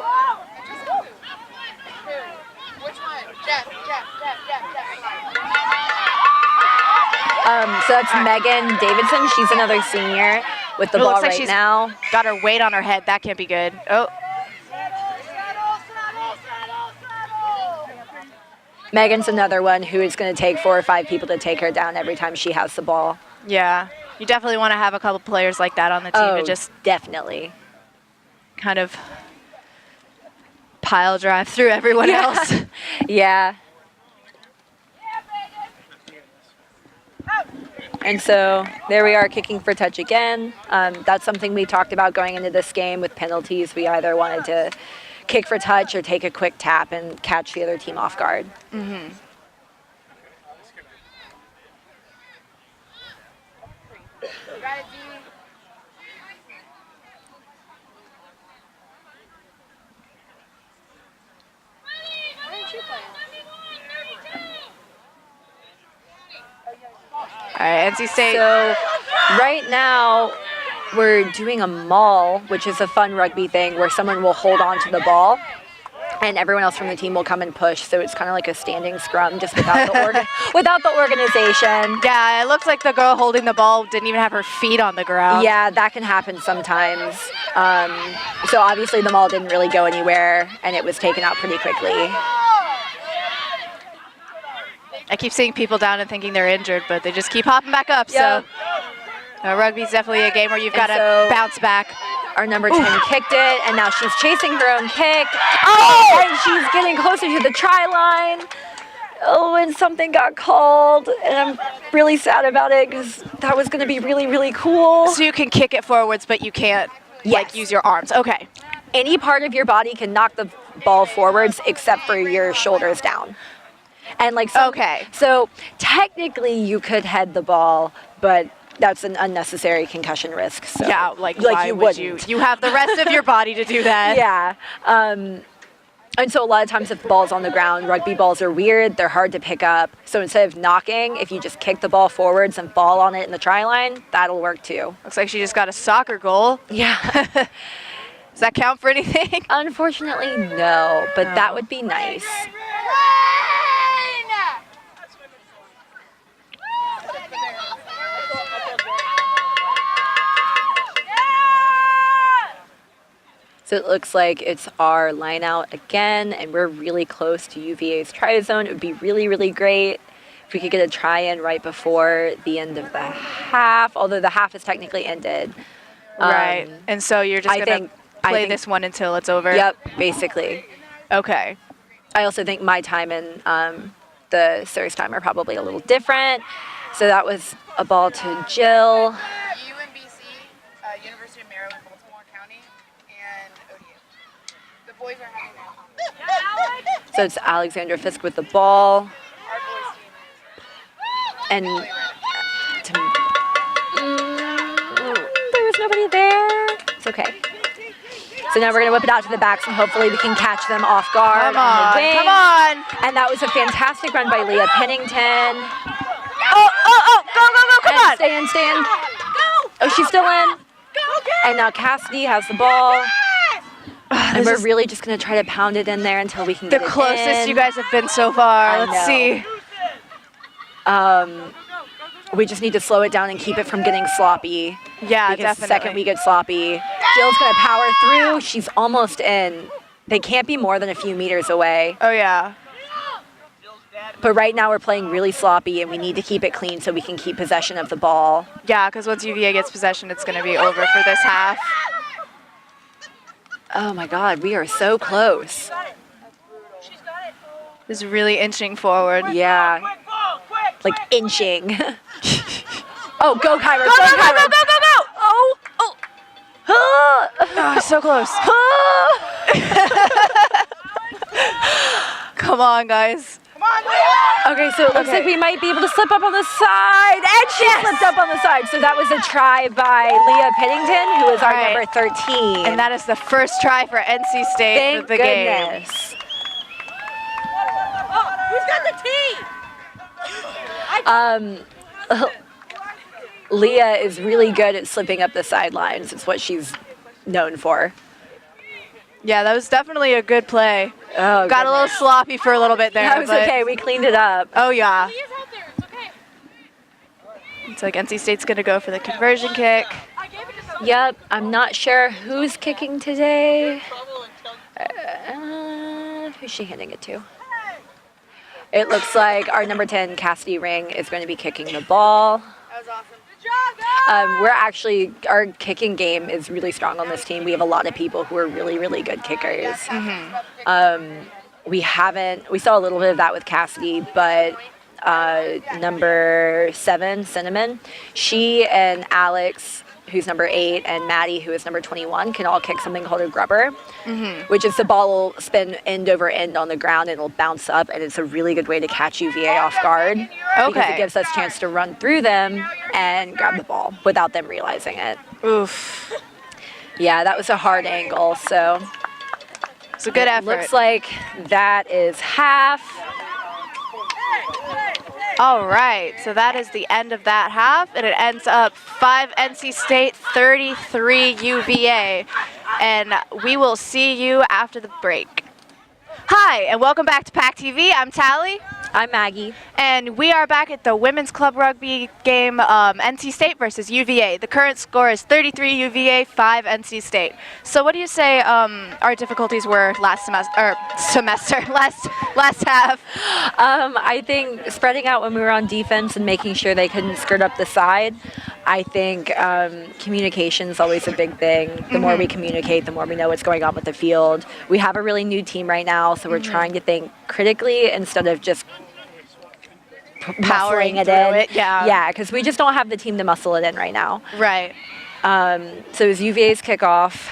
So that's Megan Davidson. She's another senior with the ball looks like right she's now. Got her weight on her head. That can't be good. Oh. Megan's another one who is going to take 4 or 5 people to take her down every time she has the ball. Yeah. You definitely want to have a couple players like that on the team to just definitely kind of pile drive through everyone else. Yeah. And so there we are, kicking for touch again. That's something we talked about going into this game with penalties. We either wanted to kick for touch or take a quick tap and catch the other team off guard. Mm-hmm. right, NC State. So right now we're doing a maul, which is a fun rugby thing where someone will hold on to the ball and everyone else from the team will come and push. So it's kind of like a standing scrum, just without the without the organization. Yeah, it looks like the girl holding the ball didn't even have her feet on the ground. Yeah, that can happen sometimes. So obviously the maul didn't really go anywhere, and it was taken out pretty quickly. I keep seeing people down and thinking they're injured, but they just keep hopping back up. Yep. So rugby's definitely a game where you've got to so- bounce back. Our number 10 kicked it, and now she's chasing her own kick. Oh! And she's getting closer to the try line. Oh, and something got called, and I'm really sad about it because that was going to be really, really cool. So you can kick it forwards, but you can't like use your arms. Okay. Any part of your body can knock the ball forwards except for your shoulders down. And like Okay. So technically you could head the ball, but that's an unnecessary concussion risk. So Yeah, like why you would you? wouldn't. You have the rest of your body to do that. Yeah. And so a lot of times if the ball's on the ground, rugby balls are weird, they're hard to pick up. So instead of knocking, if you just kick the ball forwards and fall on it in the try line, that'll work too. Looks like she just got a soccer goal. Yeah. Does that count for anything? Unfortunately, no, but that would be nice. So it looks like it's our line out again, and we're really close to UVA's try zone. It would be really, really great if we could get a try in right before the end of the half, although the half is technically ended. Right. And so you're just going to play this one until it's over? Yep, basically. Okay. I also think my time and the Surrey's time are probably a little different. So that was a ball to Jill. UMBC, University of Maryland, Baltimore County, and ODU. The boys are having their So it's Alexandra Fisk with the ball. Our boys team And there was nobody there. It's okay. So now we're going to whip it out to the backs, and hopefully we can catch them off guard. Come on, on the wing. come on. And that was a fantastic run by Leah Pennington. Go, come on. Stay in. Oh, she's still in. And now Cassidy has the ball. And we're really just going to try to pound it in there until we can The get it closest in. you guys have been so far. I Let's see. We just need to slow it down and keep it from getting sloppy. Yeah, Because definitely. the second we get sloppy, Jill's going to power through. She's almost in. They can't be more than a few meters away. Oh, yeah. But right now we're playing really sloppy, and we need to keep it clean so we can keep possession of the ball. Yeah, because once UVA gets possession, it's going to be over for this half. Oh my God, we are so close. This is really inching forward. Yeah, like inching. Oh, go Kyra, Go! Oh, so close. Come on, guys. Okay, so it looks like we might be able to slip up on the side, and she slipped up on the side. So that was a try by Leah Pennington, who is our All right. number 13. And that is the first try for NC State Thank for the game. goodness. Who's got the tee? Leah is really good at slipping up the sidelines. It's what she's known for. Yeah, that was definitely a good play. Oh, Got a little sloppy for a little bit there. That was but- okay. We cleaned it up. Oh, yeah. He is out there. It's okay. It's like NC State's going to go for the conversion kick. I gave it to someone. Yep. I'm not sure who's kicking today. Who's she handing it to? It looks like our number 10, Cassidy Ring, is going to be kicking the ball. That was awesome. Good job, guys. Our kicking game is really strong on this team. We have a lot of people who are really, really good kickers. We saw a little bit of that with Cassidy, but number 7, Cinnamon, she and Alex, who's number 8, and Maddie, who is number 21, can all kick something called a grubber, which is the ball will spin end over end on the ground and it'll bounce up, and it's a really good way to catch UVA off guard because Okay. it gives us a chance to run through them and grab the ball without them realizing it. Oof. Yeah, that was a hard angle, so It's a good effort. looks like that is half. All right, so that is the end of that half, and it ends up 5 NC State, 33 UVA. And we will see you after the break. Hi, and welcome back to PackTV. I'm Tally. I'm Maggie. And we are back at the Women's Club Rugby game, NC State versus UVA. The current score is 33 UVA, 5 NC State. So what do you say our difficulties were last last half? I think spreading out when we were on defense and making sure they couldn't skirt up the side. I think communication is always a big thing. The more we communicate, the more we know what's going on with the field. We have a really new team right now, so we're trying to think critically instead of just Powering muscling it through in. it, yeah. Yeah, because we just don't have the team to muscle it in right now. Right. So it was UVA's kickoff,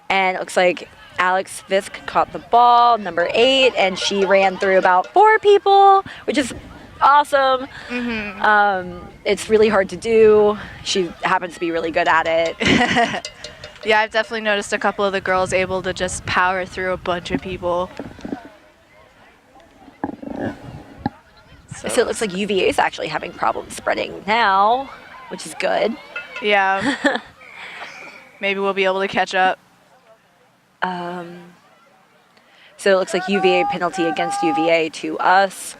and it looks like Alex Fisk caught the ball, number 8, and she ran through about 4 people, which is awesome. It's really hard to do. She happens to be really good at it. Yeah, I've definitely noticed a couple of the girls able to just power through a bunch of people. So it looks like UVA is actually having problems spreading now, which is good. Yeah. Maybe we'll be able to catch up. So it looks like UVA penalty against UVA to us.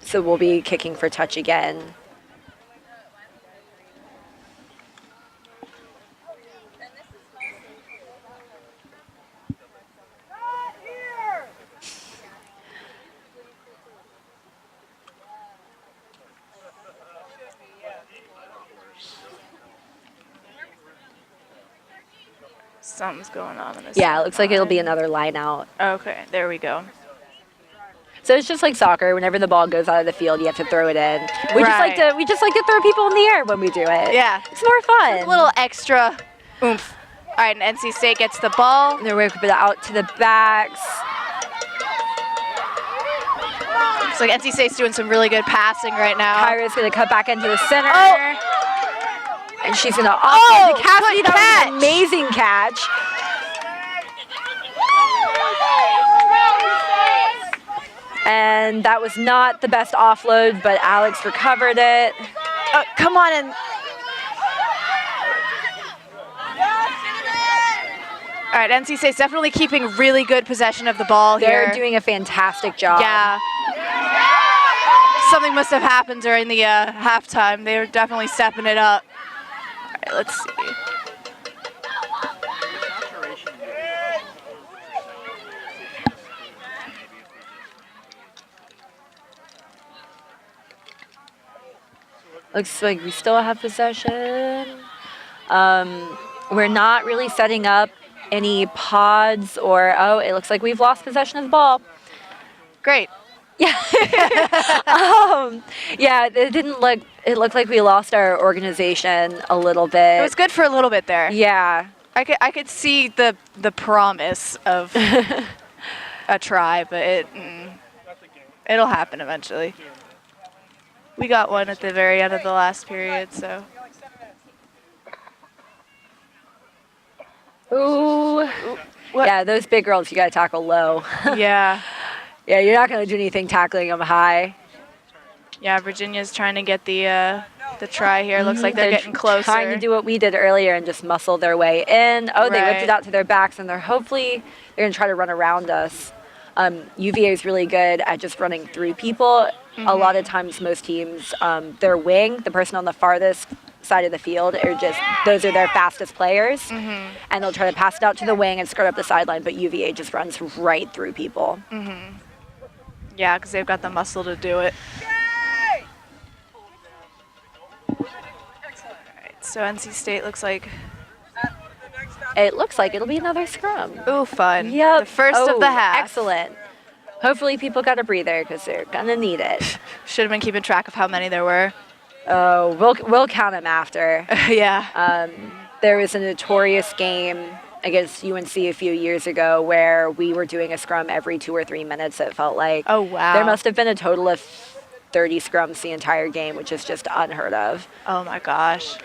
So we'll be kicking for touch again. Something's going on in this. Yeah, it looks like it'll be another line out. Okay, there we go. So it's just like soccer. Whenever the ball goes out of the field, you have to throw it in. We Right. just like to throw people in the air when we do it. Yeah. It's more fun. A little extra oomph. All right, and NC State gets the ball. And they're working it out to the backs. Looks like NC State's doing some really good passing right now. Kyra's gonna cut back into the center. Oh. And she's gonna offload Oh, to Cassidy. good That catch. was an amazing catch. And that was not the best offload, but Alex recovered it. Come on in. All right, NC State's definitely keeping really good possession of the ball They're here. doing a fantastic job. Yeah. Something must have happened during the halftime. They were definitely stepping it up. All right, let's see. Looks like we still have possession. We're not really setting up any pods or, it looks like we've lost possession of the ball. Great. Yeah. Yeah, it looked like we lost our organization a little bit. It was good for a little bit there. Yeah. I could see the promise of a try, but it'll happen eventually. We got one at the very end of the last period, so. Ooh. What? Yeah, those big girls, you gotta tackle low. Yeah. Yeah, you're not gonna do anything tackling them high. Yeah, Virginia's trying to get the try here. Looks like they're getting closer. Trying to do what we did earlier and just muscle their way in. Oh, they whipped Right. it out to their backs, and they're gonna try to run around us. UVA is really good at just running through people. A lot of times, most teams, their wing, the person on the farthest side of the field, those are their fastest players, and they'll try to pass it out to the wing and skirt up the sideline. But UVA just runs right through people. Yeah, because they've got the muscle to do it. Alright, so NC State looks like, It looks like it'll be another scrum. ooh, fun. Yep. The first of the half. Excellent. Hopefully people got a breather because they're gonna need it. Should have been keeping track of how many there were. Oh, we'll count them after. Yeah. There was a notorious game against UNC a few years ago where we were doing a scrum every 2 or 3 minutes, it felt like. Oh, wow. There must have been a total of 30 scrums the entire game, which is just unheard of. Oh my gosh.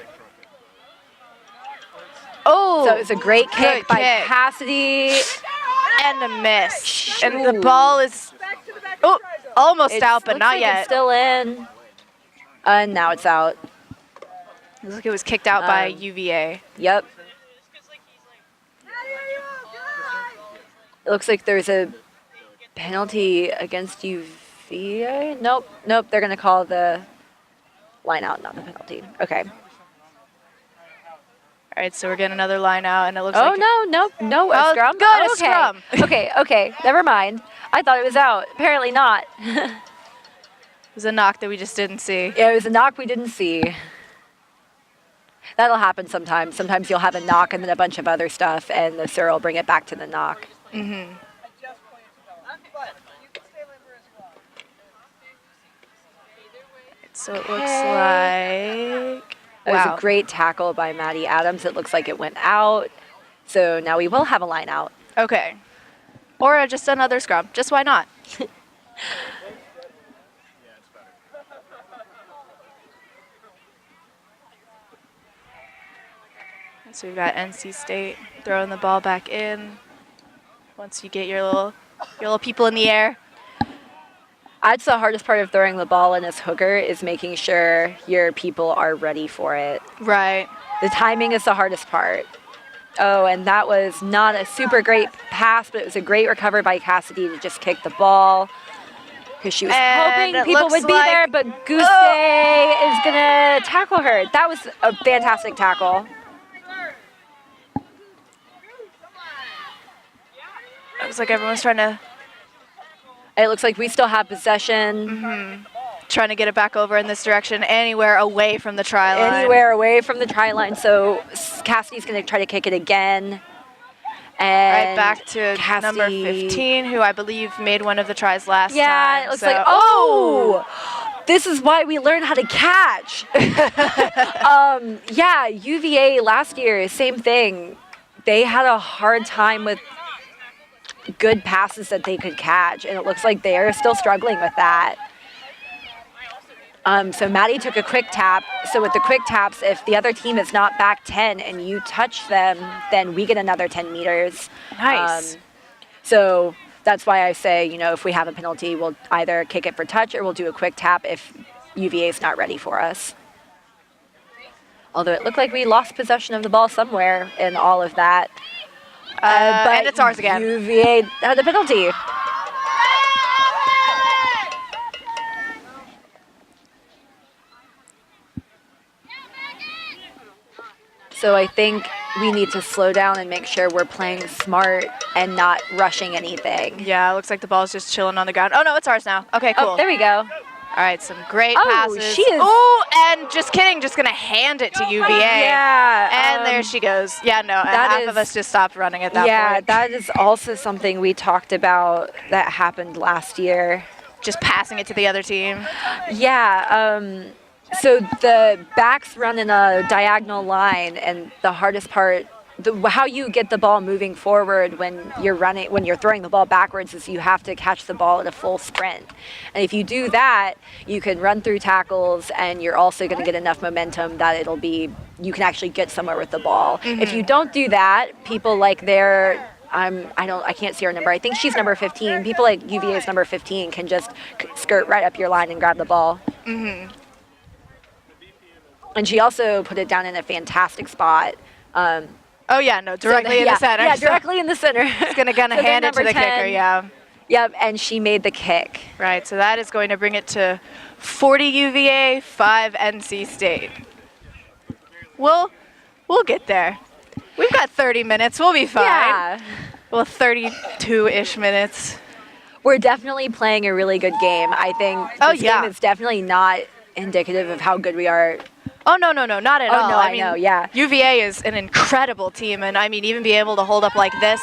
Oh! So it was a great kick good by kick. Cassidy. And a miss. And the ball is Oh, almost It's- out, but looks not like yet. It's still in. And now it's out. Looks like it was kicked out by Um, UVA. Yep. It looks like there's a penalty against UVA. Nope. They're going to call the line out, not the penalty. Okay. All right, so we're getting another line out, and it looks Oh, like no, a Oh, scrum? good, a okay. scrum. okay, never mind. I thought it was out. Apparently not. it was a knock that we just didn't see. Yeah, it was a knock we didn't see. That'll happen sometimes. Sometimes you'll have a knock and then a bunch of other stuff, and the sir will bring it back to the knock. Mm-hmm. So it looks like... It was Wow. a great tackle by Maddie Adams. It looks like it went out. So now we will have a line out. Okay. Or just another scrum. Just why not? So we've got NC State throwing the ball back in. Once you get your little people in the air. That's the hardest part of throwing the ball in as hooker is making sure your people are ready for it. Right. The timing is the hardest part. Oh, and that was not a super great pass, but it was a great recovery by Cassidy to just kick the ball. Because she was And hoping it people looks would be like- there, but Goose Day is going to tackle her. That was a fantastic tackle. It was like everyone's trying to It looks like we still have possession. get it back over in this direction, anywhere away from the try line. Anywhere away from the try line. So Cassidy's going to try to kick it again. And Right back to number Cassidy- 15, who I believe made one of the tries last time. Yeah, it looks so- like, oh, this is why we learn how to catch. Yeah, UVA last year, same thing. They had a hard time with good passes that they could catch, and it looks like they're still struggling with that. So Maddie took a quick tap. So with the quick taps, if the other team is not back 10 and you touch them, then we get another 10 meters. Nice. So that's why I say, if we have a penalty, we'll either kick it for touch or we'll do a quick tap if UVA is not ready for us. Although it looked like we lost possession of the ball somewhere in all of that. But and it's ours again. UVA had a penalty. So I think we need to slow down and make sure we're playing smart and not rushing anything. Yeah, it looks like the ball's just chilling on the ground. Oh, no, it's ours now. Okay, cool. Oh, there we go. All right, some great Oh, passes. she is- Oh, and just kidding, just going to hand it to UVA. Yeah. And there she goes. Yeah, no, that half is- of us just stopped running at that Yeah, point. that is also something we talked about that happened last year. Just passing it to the other team. Yeah, so the backs run in a diagonal line, and the hardest part, how you get the ball moving forward when you're throwing the ball backwards is you have to catch the ball at a full sprint. And if you do that, you can run through tackles, and you're also going to get enough momentum that you can actually get somewhere with the ball. If you don't do that, people like I can't see her number. I think she's number 15. People like UVA's number 15 can just skirt right up your line and grab the ball. And she also put it down in a fantastic spot. Oh, yeah, no, directly in the center. Yeah, So directly in the center. it's going to So they're hand it to number the kicker, 10. yeah. Yep, and she made the kick. Right, so that is going to bring it to 40 UVA, 5 NC State. We'll get there. We've got 30 minutes. We'll be fine. Yeah. Well, 32-ish minutes. We're definitely playing a really good game. I think this game is definitely not indicative of how good we are. Oh, no, not at all. No, I know, yeah. UVA is an incredible team, and I mean, even be able to hold up like this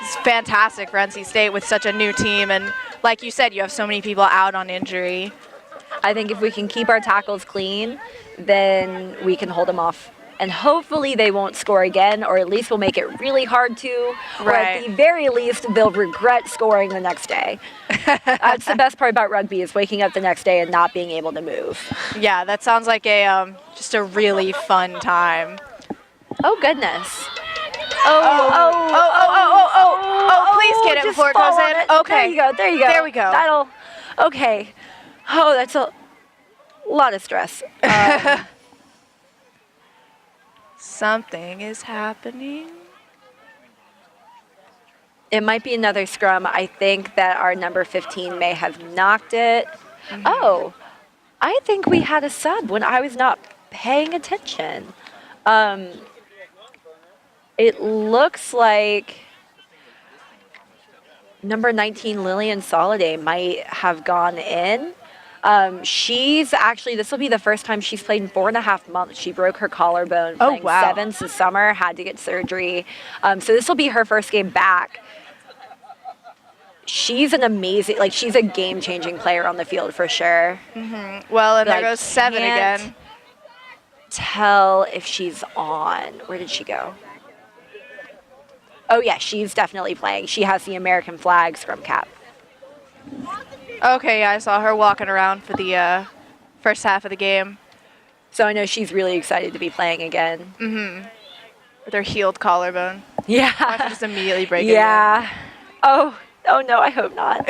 is fantastic for NC State with such a new team. And like you said, you have so many people out on injury. I think if we can keep our tackles clean, then we can hold them off. And hopefully they won't score again, or at least we'll make it really hard to. Or at Right. the very least, they'll regret scoring the next day. That's the best part about rugby, is waking up the next day and not being able to move. Yeah, that sounds like just a really fun time. Oh, goodness. Please get it just before it fall goes on in. it. Okay. There you go. There you go. There we go. That'll. Okay. Oh, that's a lot of stress. Something is happening. It might be another scrum. I think that our number 15 may have knocked it. Oh, I think we had a sub when I was not paying attention. It looks like number 19, Lillian Soliday, might have gone in. She's actually, this will be the first time she's played in 4.5 months. She broke her collarbone playing wow. sevens this summer, had to get surgery. So this will be her first game back. She's an amazing, like, she's a game-changing player on the field for sure. Well, and But there I goes 7 can't again. Tell if she's on. Where did she go? Oh, yeah, she's definitely playing. She has the American flag scrum cap. Okay, yeah, I saw her walking around for the first half of the game So I know she's really excited to be playing again. with her healed collarbone. Watch her Yeah. just immediately break it. Yeah. Oh no, I hope not.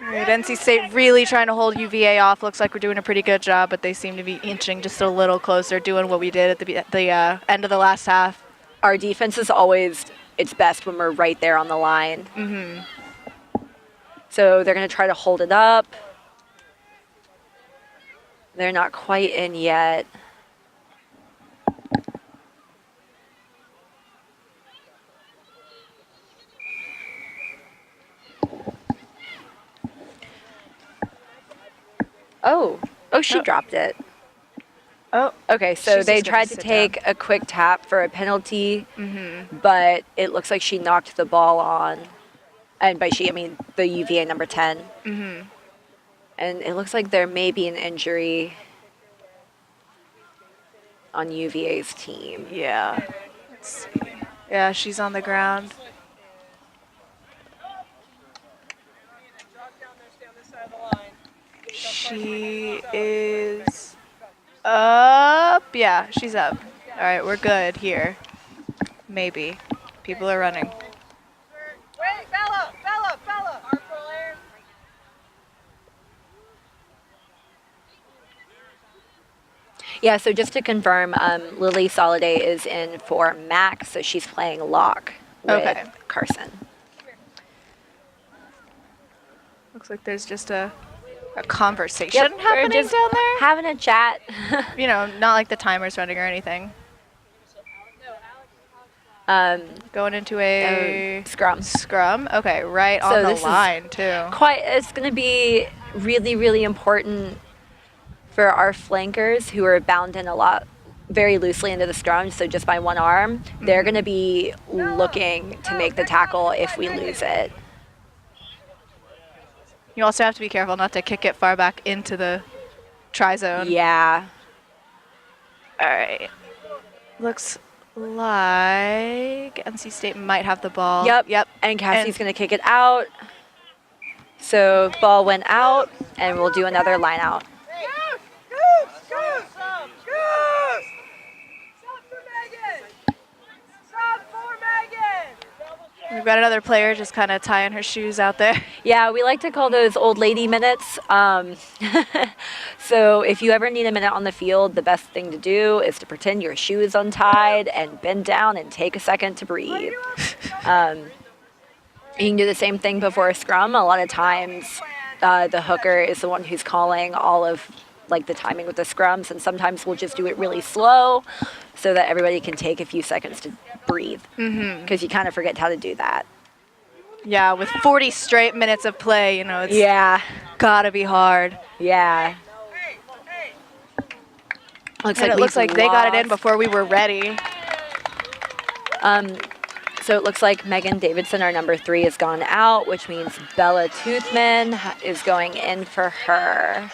All right, NC State really trying to hold UVA off. Looks like we're doing a pretty good job, but they seem to be inching just a little closer, doing what we did at the end of the last half. Our defense is always its best when we're right there on the line. So they're going to try to hold it up. They're not quite in yet. Oh, she dropped it. Oh, Okay, so She's they just gonna tried to sit take a quick tap for a penalty, but it looks like she knocked the ball on. And by she, I mean the UVA number 10. And it looks like there may be an injury on UVA's team. yeah. Let's see. Yeah, she's on the ground. She is up. Yeah, she's up. All right, we're good here. Maybe. People are running. Wait, Bella! Yeah, so just to confirm, Lily Soliday is in for Max, so she's playing lock with Okay. Carson. Looks like there's just a conversation Yep, we're happening just down there. having a chat. You know, not like the timer's running or anything. Going into a Scrum. scrum. Okay, right So on this the is line too. It's going to be really, really important for our flankers who are bound in very loosely into the scrum. So just by one arm, they're going to be looking to make the tackle if we lose it. You also have to be careful not to kick it far back into the try zone. Yeah. All right. Looks like NC State might have the ball. Yep. And Cassie's going to kick it out. So ball went out, and we'll do another line out. We've got another player just kind of tying her shoes out there. Yeah, we like to call those old lady minutes. So if you ever need a minute on the field, the best thing to do is to pretend your shoe is untied and bend down and take a second to breathe. You can do the same thing before a scrum. A lot of times the hooker is the one who's calling all of like the timing with the scrums, and sometimes we'll just do it really slow so that everybody can take a few seconds to breathe, because you kind of forget how to do that. Yeah, with 40 straight minutes of play, you know, it's gotta be hard. Yeah. And it looks like they got it in before we were ready. So it looks like Megan Davidson, our number 3, has gone out, which means Bella Toothman is going in for her.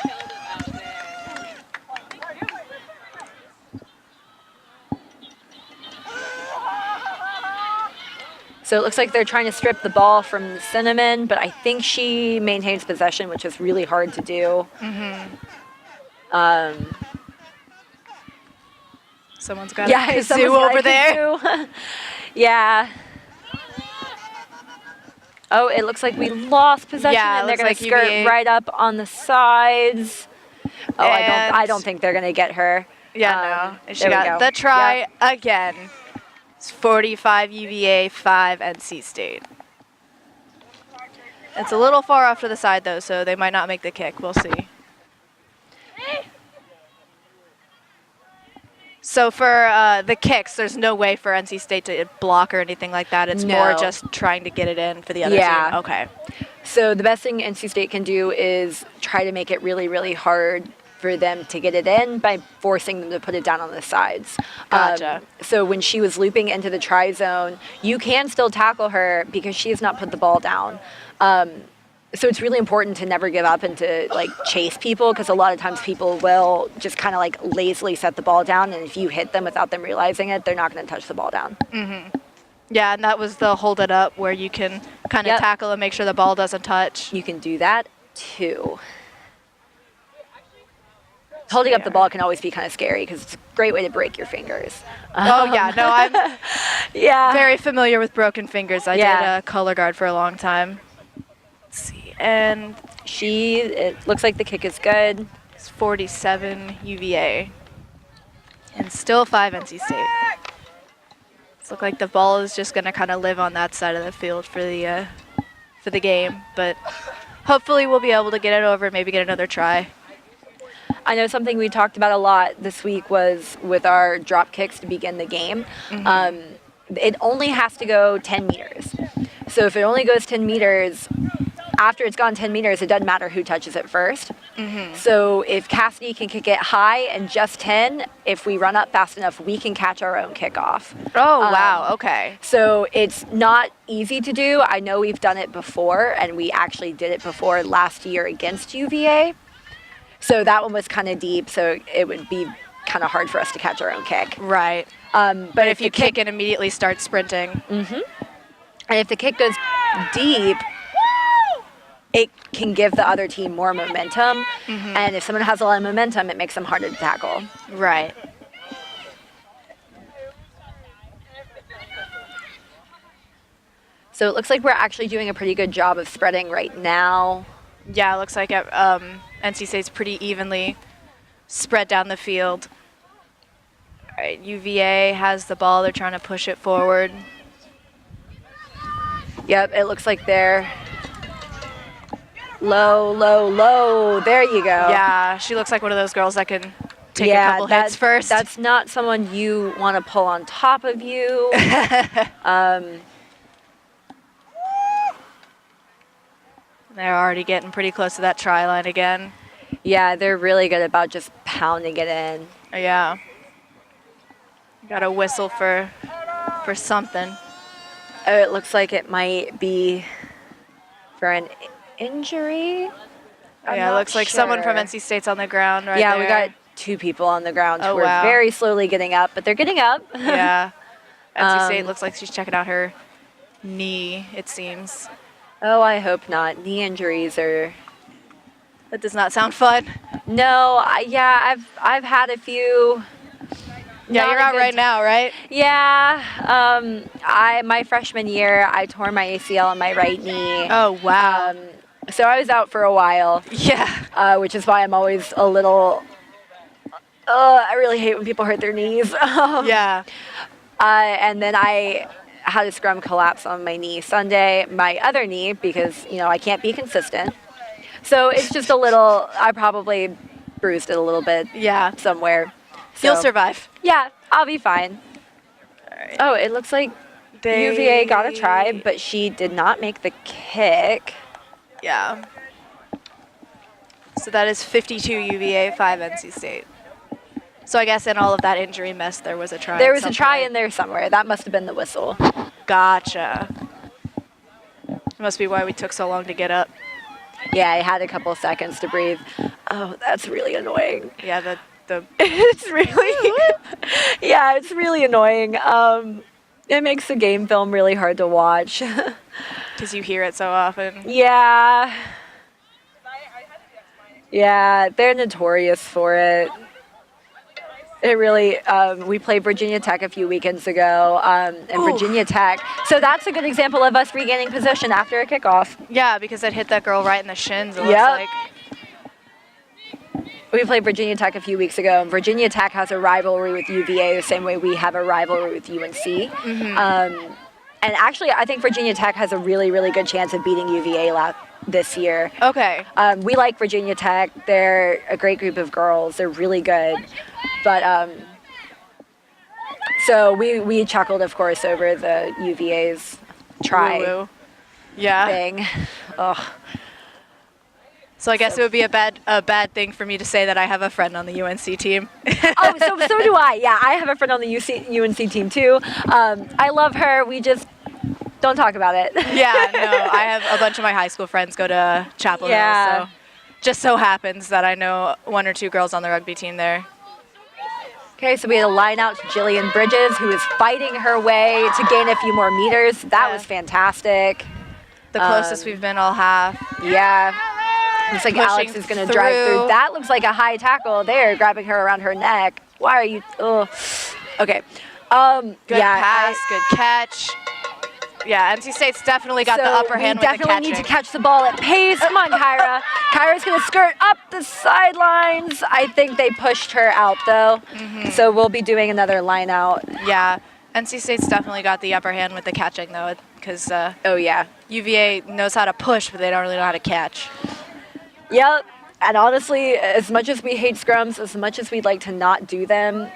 So it looks like they're trying to strip the ball from Cinnamon, but I think she maintains possession, which is really hard to do. Someone's got Yeah, a someone's kazoo got a over there. kazoo. Yeah. Oh, it looks like we lost possession, Yeah, it and they're looks going like to skirt UVA. right up on the sides. Oh, I And- don't think they're going to get her. Yeah, no. She there we got go. the try Yep. again. It's 45 UVA, 5 NC State. It's a little far off to the side, though, so they might not make the kick. We'll see. So for the kicks, there's no way for NC State to block or anything like that. It's more No. just trying to get it in for the other Yeah. team. Okay. So the best thing NC State can do is try to make it really, really hard for them to get it in by forcing them to put it down on the sides. Gotcha. So when she was looping into the try zone, you can still tackle her because she has not put the ball down. So it's really important to never give up and to like chase people, because a lot of times people will just kind of like lazily set the ball down, and if you hit them without them realizing it, they're not going to touch the ball down. Yeah, and that was the hold it up where you can kind of Yep. tackle and make sure the ball doesn't touch. You can do that too. Holding up the ball can always be kind of scary because it's a great way to break your fingers. Oh, yeah. No, I'm Yeah. very familiar with broken fingers. I Yeah. did color guard for a long time. Let's see. And It looks like the kick is good. it's 47 UVA. And still 5 NC State. It's look like the ball is just going to kind of live on that side of the field for the game. But hopefully we'll be able to get it over, maybe get another try. I know something we talked about a lot this week was with our drop kicks to begin the game. It only has to go 10 meters. So if it only goes 10 meters, after it's gone 10 meters, it doesn't matter who touches it first. So if Cassidy can kick it high and just 10, if we run up fast enough, we can catch our own kickoff. Oh, wow. Okay. So it's not easy to do. I know we've done it before, and we actually did it before last year against UVA. So that one was kind of deep, so it would be kind of hard for us to catch our own kick. Right. But If you kick and immediately start sprinting. and if the kick goes deep, it can give the other team more momentum. And if someone has a lot of momentum, it makes them harder to tackle. Right. So it looks like we're actually doing a pretty good job of spreading right now. Yeah, it looks like NC State's pretty evenly spread down the field. All right, UVA has the ball. They're trying to push it forward. Yep, it looks like they're low, low, low. There you go. Yeah, she looks like one of those girls that can take a couple hits first. That's not someone you want to pull on top of you. They're already getting pretty close to that try line again. Yeah, they're really good about just pounding it in. Yeah. Got to whistle for something. Oh, it looks like it might be for an injury. I'm Yeah, it not looks like someone from sure. NC State's on the ground right Yeah, there. we got 2 people on the ground Oh, who are wow. very slowly getting up, but they're getting up. Yeah. NC State Um, looks like she's checking out her knee, it seems. Oh, I hope not. Knee injuries are. That does not sound fun. No, I've had a few. Yeah, Not you're a out good right now, right? Yeah. My freshman year, I tore my ACL on my right knee. Oh, wow. So I was out for a while, Yeah. which is why I'm always a little. I really hate when people hurt their knees. Yeah. And then I had a scrum collapse on my knee Sunday, my other knee, because, I can't be consistent. So it's just a little, I probably bruised it a little bit Yeah. somewhere. You'll So, survive. Yeah, I'll be fine. All right. Oh, it looks like UVA got a try, but she did not make the kick. Yeah. So that is 52 UVA, 5 NC State. So I guess in all of that injury mess, there was a try. There at was a some try point. in there somewhere. That must have been the whistle. Gotcha. Must be why we took so long to get up. Yeah, I had a couple seconds to breathe. Oh, that's really annoying. Yeah, the It's really, yeah, it's really annoying. It makes the game film really hard to watch. because you hear it so often. Yeah. Yeah, they're notorious for it. It really, we played Virginia Tech a few weekends ago, and Virginia Tech. So that's a good example of us regaining possession after a kickoff. Yeah, because it hit that girl right in the shins, it Yep. looks like. We played Virginia Tech a few weeks ago, and Virginia Tech has a rivalry with UVA the same way we have a rivalry with UNC. And actually, I think Virginia Tech has a really, really good chance of beating UVA this year. Okay. We like Virginia Tech. They're a great group of girls. They're really good. But so we chuckled, of course, over the UVA's try Woo-woo. Yeah. thing. Ugh. So I guess it would be a bad thing for me to say that I have a friend on the UNC team. Oh, so do I. Yeah, I have a friend on the UNC team too. I love her. We just don't talk about it. Yeah, no, I have a bunch of my high school friends go to Chapel Hill, so just so happens that I know one or two girls on the rugby team there. Okay, so we had a line out to Jillian Bridges, who is fighting her way to gain a few more meters. That was fantastic. The closest we've been all half. Yeah. Looks like Alex is going to drive through. That looks like a high tackle there, grabbing her around her neck. Why are you? Ugh. Okay. Good pass, good catch. Yeah, NC State's definitely got the upper hand with the catching. We definitely need to catch the ball at pace. Come on, Kyra. Kyra's going to skirt up the sidelines. I think they pushed her out, though. So we'll be doing another line out. Yeah, NC State's definitely got the upper hand with the catching, though, because UVA knows how to push, but they don't really know how to catch. Yep. And honestly, as much as we hate scrums, as much as we'd like to not do them,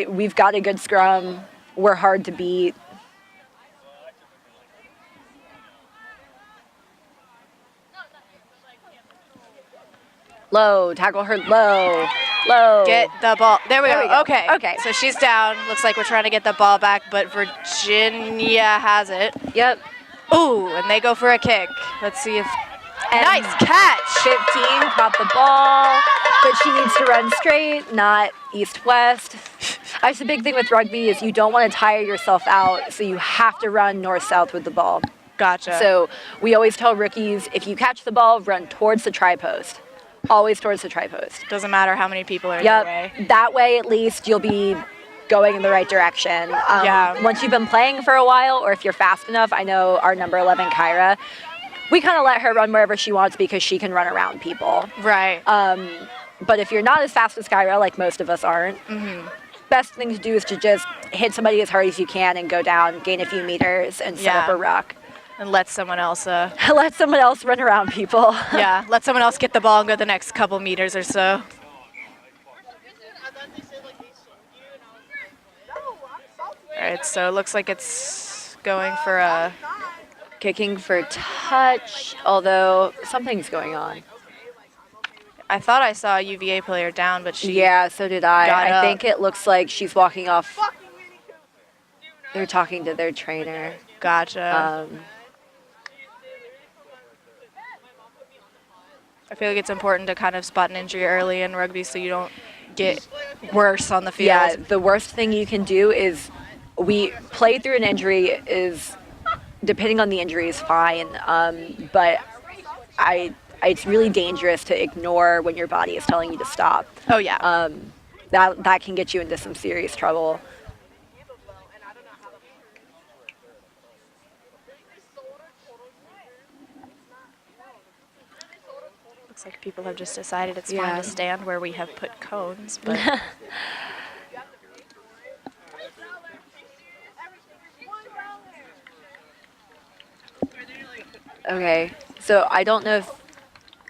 we've got a good scrum. We're hard to beat. Low, tackle her low. Get the ball. There we go. Okay. Okay. So she's down. Looks like we're trying to get the ball back, but Virginia has it. Yep. Ooh, and they go for a kick. Let's see if... nice catch. 15 caught the ball, but she needs to run straight, not east-west. That's the big thing with rugby is you don't want to tire yourself out, so you have to run north-south with the ball. Gotcha. So we always tell rookies, if you catch the ball, run towards the tri-post. Always towards the tri-post. Doesn't matter how many people are in your way. That way at least you'll be going in the right direction. Once you've been playing for a while, or if you're fast enough, I know our number 11, Kyra, we kind of let her run wherever she wants because she can run around people. Right. But if you're not as fast as Kyra, like most of us aren't, best thing to do is to just hit somebody as hard as you can and go down, gain a few meters, and set up a ruck. And let someone else... let someone else run around people. Yeah, let someone else get the ball and go the next couple meters or so. All right, so it looks like it's going for a... Kicking for touch, although something's going on. I thought I saw a UVA player down, but she... Yeah, so did I. got I up. think it looks like she's walking off. They're talking to their trainer. Gotcha. I feel like it's important to kind of spot an injury early in rugby so you don't get worse on the field. Yeah, the worst thing you can do is we play through an injury is, depending on the injury, is fine. But it's really dangerous to ignore when your body is telling you to stop. Oh, yeah. That can get you into some serious trouble. Looks like people have just decided it's fine to stand where we have put cones, but... Okay, so I don't know if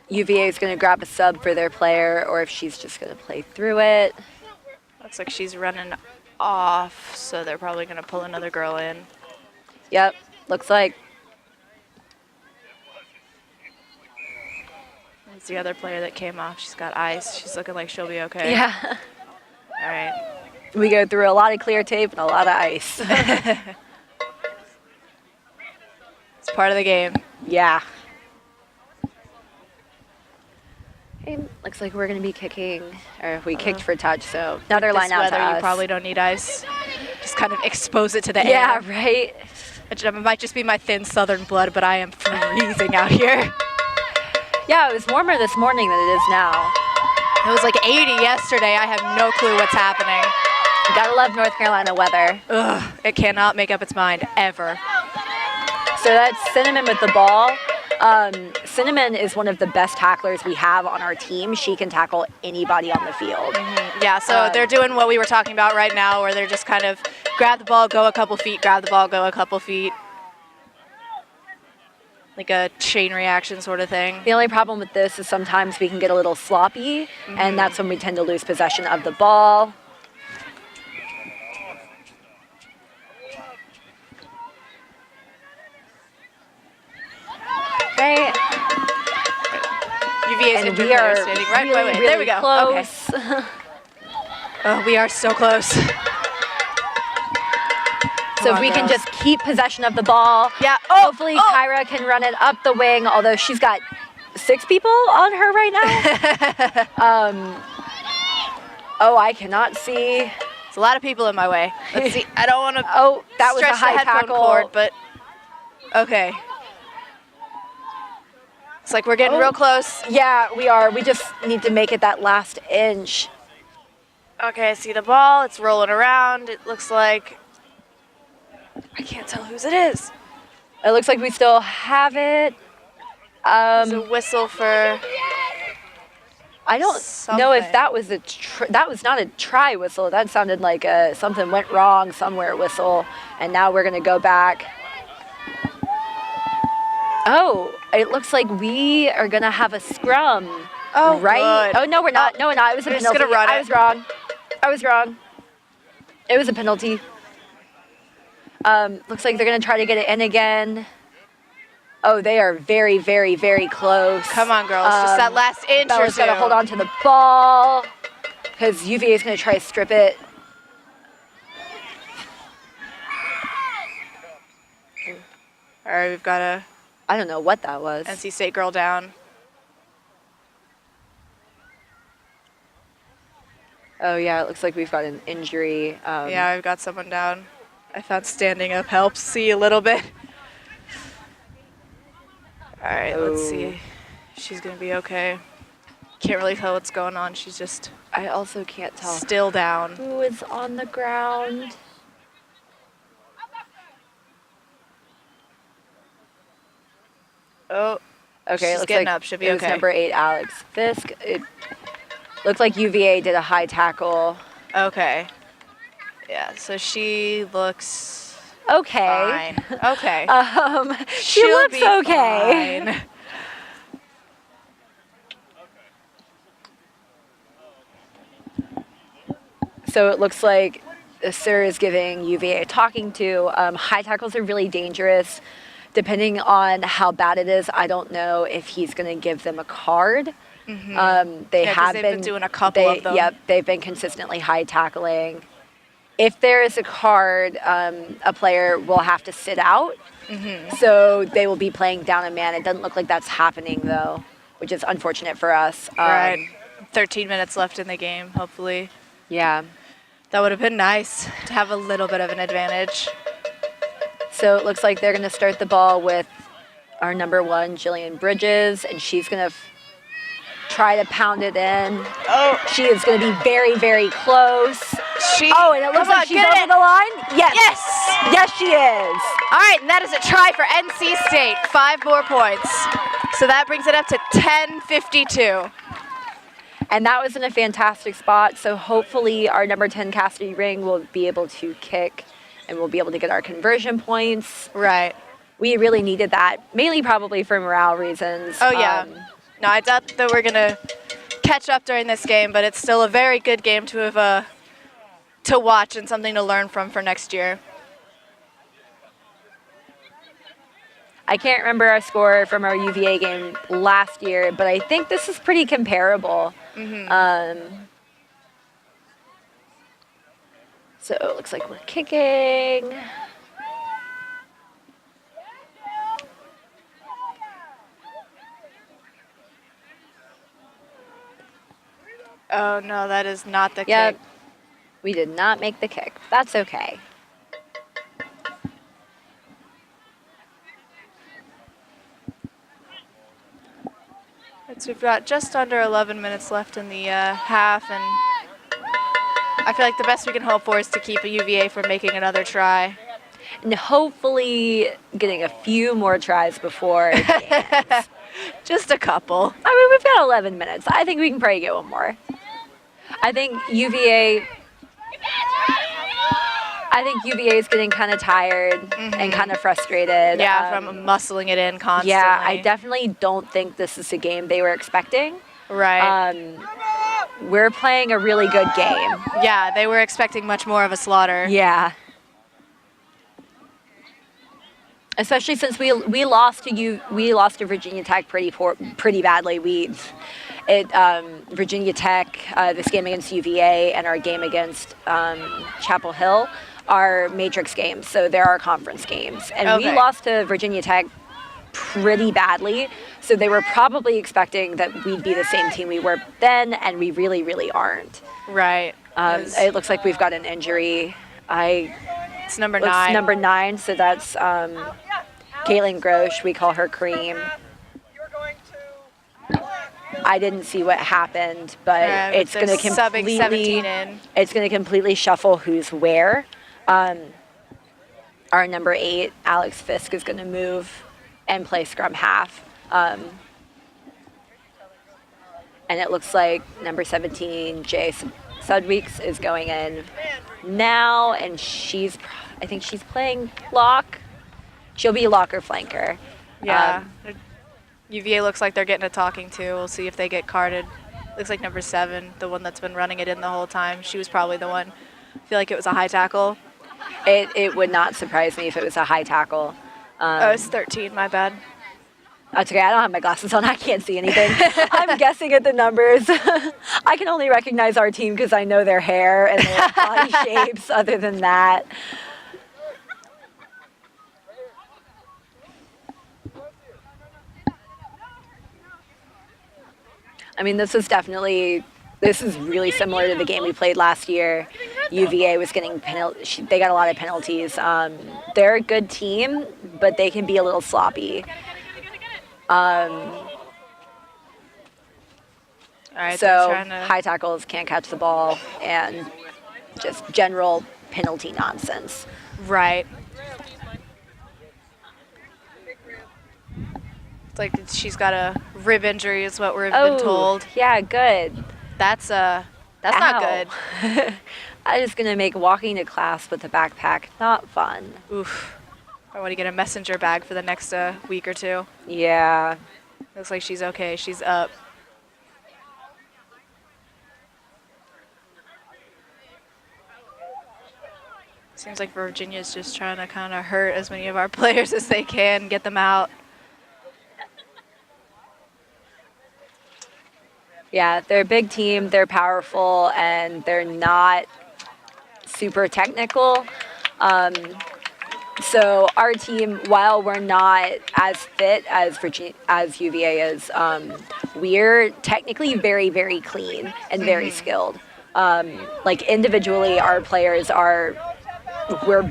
UVA is going to grab a sub for their player or if she's just going to play through it. Looks like she's running off, so they're probably going to pull another girl in. Yep, looks like. It's the other player that came off. She's got ice. She's looking like she'll be okay. Yeah. All right. We go through a lot of clear tape and a lot of ice. It's part of the game. Yeah. Okay, looks like we're going to be kicking, or we kicked for touch, so another line out to us. You probably don't need ice. Just kind of expose it to the air. Yeah, right. It might just be my thin southern blood, but I am freezing out here. Yeah, it was warmer this morning than it is now. It was like 80 yesterday. I have no clue what's happening. Gotta love North Carolina weather. Ugh, it cannot make up its mind, ever. So that's Cinnamon with the ball. Cinnamon is one of the best tacklers we have on our team. She can tackle anybody on the field. Yeah, so they're doing what we were talking about right now, where they're just kind of grab the ball, go a couple feet, grab the ball, go a couple feet. Like a chain reaction sort of thing. The only problem with this is sometimes we can get a little sloppy, and that's when we tend to lose possession of the ball. Okay. UVA's And injured we are player standing right. really, Wait, really there we go. close. Okay. Oh, we are so close. So if we can just keep possession of the ball. Yeah. Hopefully Kyra can run it up the wing, although she's got 6 people on her right now. Oh, I cannot see. There's a lot of people in my way. Let's see. I don't want to Oh, that was a stretch high the headphone tackle. cord, but okay. It's like we're getting real close. Yeah, we are. We just need to make it that last inch. Okay, I see the ball. It's rolling around. It looks like I can't tell whose it is. It looks like we still have it. There's a whistle for. I don't know if something. that was that was not a try whistle. That sounded like something went wrong somewhere whistle. And now we're gonna go back. Oh, it looks like we are gonna have a scrum. Oh, right? good. Oh no, we're not. No, we're not. It was a We're just penalty. gonna run I it. was wrong. I was wrong. It was a penalty. Looks like they're gonna try to get it in again. Oh, they are very, very, very close. Come on, girls. Just that last inch or Bella's two. gotta hold on to the ball because UVA is gonna try to strip it. All right, we've got a I don't know what that was. NC State girl down. Oh yeah, it looks like we've got an injury. Yeah, I've got someone down. I thought standing up helps see a little bit. All right, let's Oh. see. She's gonna be okay. Can't really tell what's going on. She's just I also can't tell still down. who is on the ground. Oh, Okay, it she's looks getting like up. Should be it was okay. number 8, Alex Fisk. It looked like UVA did a high tackle. Okay. Yeah, so she looks Okay. fine. Okay. She She'll looks be okay. fine. So it looks like Sir is giving UVA a talking to. High tackles are really dangerous. Depending on how bad it is, I don't know if he's going to give them a card. They Yeah, 'cause have they've been doing a couple of them. Yep, they've been consistently high tackling. If there is a card, a player will have to sit out. So they will be playing down a man. It doesn't look like that's happening though, which is unfortunate for us. Right. 13 minutes left in the game, hopefully. Yeah. That would have been nice to have a little bit of an advantage. So it looks like they're going to start the ball with our number 1, Jillian Bridges, and she's going to try to pound it in. Oh, She is going to be very, very close. she. Oh, and it looks Come on, like she's get over it. the line. Yes. Yes. Yes, she is. All right, and that is a try for NC State. 5 more points. So that brings it up to 10:52. And that was in a fantastic spot. So hopefully our number 10, Cassidy Ring, will be able to kick and we'll be able to get our conversion points. Right. We really needed that, mainly probably for morale reasons. Oh, yeah. No, I doubt that we're going to catch up during this game, but it's still a very good game to have to watch and something to learn from for next year. I can't remember our score from our UVA game last year, but I think this is pretty comparable. So it looks like we're kicking. Oh, no, that is not the Yep. kick. We did not make the kick. That's okay. So we've got just under 11 minutes left in the half, and I feel like the best we can hope for is to keep a UVA from making another try. And hopefully getting a few more tries before it ends. Just a couple. I mean, we've got 11 minutes. I think we can probably get one more. I think UVA is getting kind of tired and kind of frustrated. Yeah, from muscling it in constantly. Yeah, I definitely don't think this is a game they were expecting. Right. We're playing a really good game. Yeah, they were expecting much more of a slaughter. Yeah. Especially since we lost to Virginia Tech pretty badly. Virginia Tech, this game against UVA and our game against Chapel Hill are matrix games, so they're our conference games. And we lost to Virginia Tech pretty badly, so they were probably expecting that we'd be the same team we were then, and we really, really aren't. Right. It looks like we've got an injury. It's number 9. It's number 9, so that's Caitlin Grosh. We call her Cream. I didn't see what happened, but it's going to completely subbing 17 in. It's going to completely shuffle who's where. Our number 8, Alex Fisk, is going to move and play scrum half. And it looks like number 17, Jay Sudweeks, is going in now, and I think she's playing lock. She'll be lock or flanker. Yeah. UVA looks like they're getting a talking to. We'll see if they get carded. Looks like number 7, the one that's been running it in the whole time. She was probably the one. I feel like it was a high tackle. It would not surprise me if it was a high tackle. It's 13, my bad. That's okay, I don't have my glasses on. I can't see anything. I'm guessing at the numbers. I can only recognize our team because I know their hair and their body shapes. Other than that. I mean, this is really similar to the game we played last year. UVA was getting they got a lot of penalties. They're a good team, but they can be a little sloppy. All right, so high tackles, can't catch the ball, and just general penalty nonsense. Right. It's like she's got a rib injury is what we've been told. Yeah, good. That's not good. I'm just gonna make walking to class with a backpack not fun. Oof. I want to get a messenger bag for the next week or 2. Yeah. Looks like she's okay. She's up. Seems like Virginia's just trying to kind of hurt as many of our players as they can, get them out. Yeah, they're a big team, they're powerful, and they're not super technical. So our team, while we're not as fit as UVA is, we're technically very, very clean and very skilled. Like individually, our players we're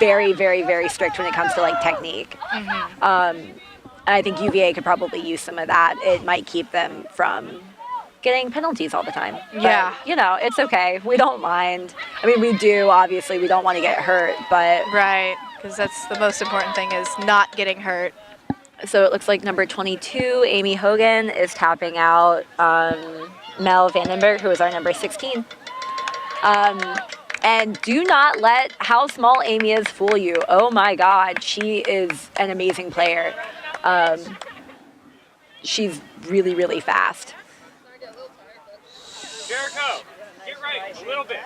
very, very, very strict when it comes to like technique. And I think UVA could probably use some of that. It might keep them from getting penalties all the time. Yeah. But, you know, it's okay. We don't mind. I mean, we do, obviously. We don't want to get hurt, but... Right, because that's the most important thing is not getting hurt. So it looks like number 22, Amy Hogan, is tapping out Mel Vandenberg, who is our number 16. And do not let how small Amy is fool you. Oh, my God. She is an amazing player. She's really, really fast. Jericho, get right a little bit.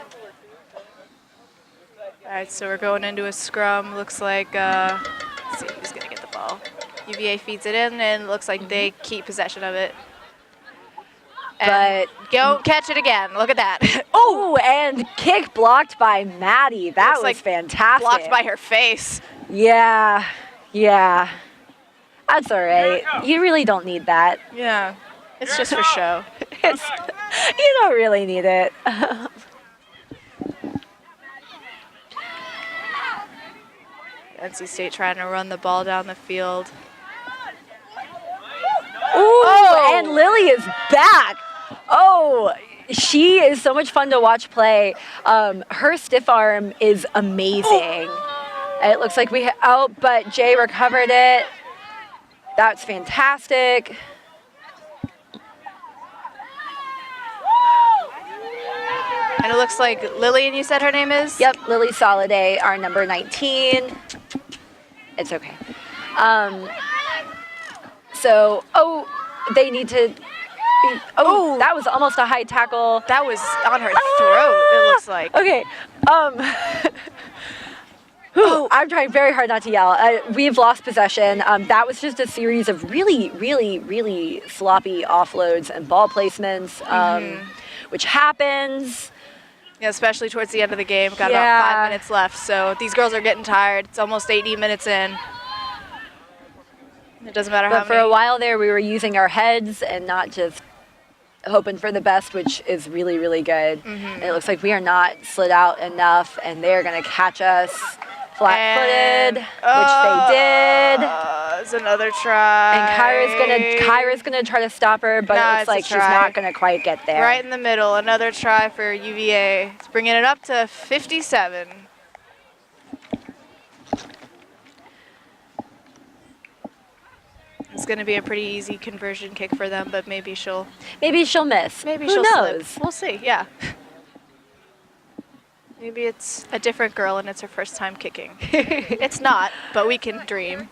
All right, so we're going into a scrum. Looks like, let's see who's going to get the ball. UVA feeds it in, and it looks like they keep possession of it. And But don't catch it again. Look at that. oh, and kick blocked by Maddie. That Looks was like fantastic. Blocked by her face. Yeah. That's all right. You really don't need that. Yeah, it's just for show. You don't really need it. NC State trying to run the ball down the field. Ooh, And Lily is back. Oh, she is so much fun to watch play. Her stiff arm is amazing. It looks like but Jay recovered it. That's fantastic. And it looks like Lillian, you said her name is? Yep, Lily Soliday, our number 19. It's okay. They need to be, that was almost a high tackle. That was on her throat, it looks like. Okay. I'm trying very hard not to yell. We've lost possession. That was just a series of really, really, really sloppy offloads and ball placements, which happens. Yeah, especially towards the end of the game. Got about 5 minutes left, so these girls are getting tired. It's almost 80 minutes in. It doesn't matter how many. But for a while there, we were using our heads and not just hoping for the best, which is really, really good. And it looks like we are not slid out enough, and they're going to catch us flat-footed, which they did. It's another try. And Kyra's gonna try to stop her, but it looks like she's not gonna quite get there. Right in the middle, another try for UVA. It's bringing it up to 57. It's going to be a pretty easy conversion kick for them, but maybe she'll miss. Maybe Who she'll knows? slip. We'll see. Yeah. Maybe it's a different girl and it's her first time kicking. It's not, but we can dream.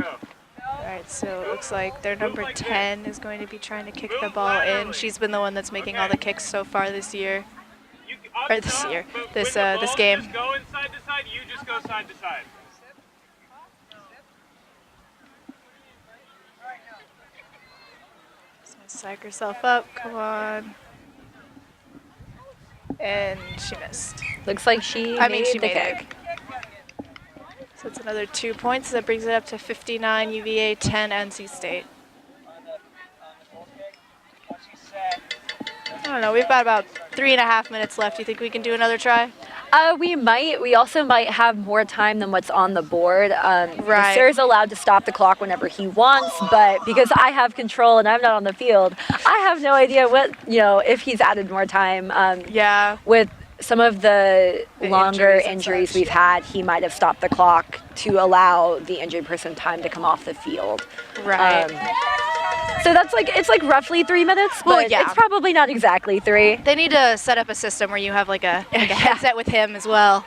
All right, so it looks like their number 10 is going to be trying to kick the ball in. She's been the one that's making all the kicks so far this year. Or this game. Just go inside to side, you just go side to side. Psych herself up, come on. And she missed. Looks like she made the kick. So it's another 2 points. That brings it up to 59 UVA, 10 NC State. I don't know, we've got about 3.5 minutes left. Do you think we can do another try? We might. We also might have more time than what's on the board. The Right. sir's allowed to stop the clock whenever he wants, but because I have control and I'm not on the field, I have no idea if he's added more time. Yeah. With some of the longer injuries and injuries such. we've had, he might have stopped the clock to allow the injured person time to come off the field. Right. So it's like roughly 3 minutes, but Well, yeah. it's probably not exactly 3. They need to set up a system where you have like a headset with him as well.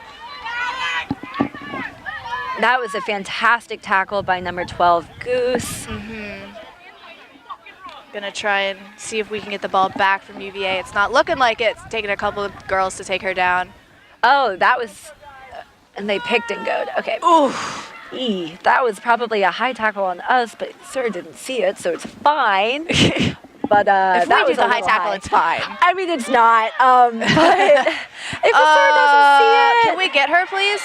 That was a fantastic tackle by number 12, Goose. Gonna try and see if we can get the ball back from UVA. It's not looking like it. It's taking a couple of girls to take her down. Oh, that was, and they picked and goed. Okay. Oof. That was probably a high tackle on us, but sir didn't see it, so it's fine. But If that we was do the a high little tackle, high. it's fine. I mean, it's not. But if the sir doesn't see it, Can we get her, please?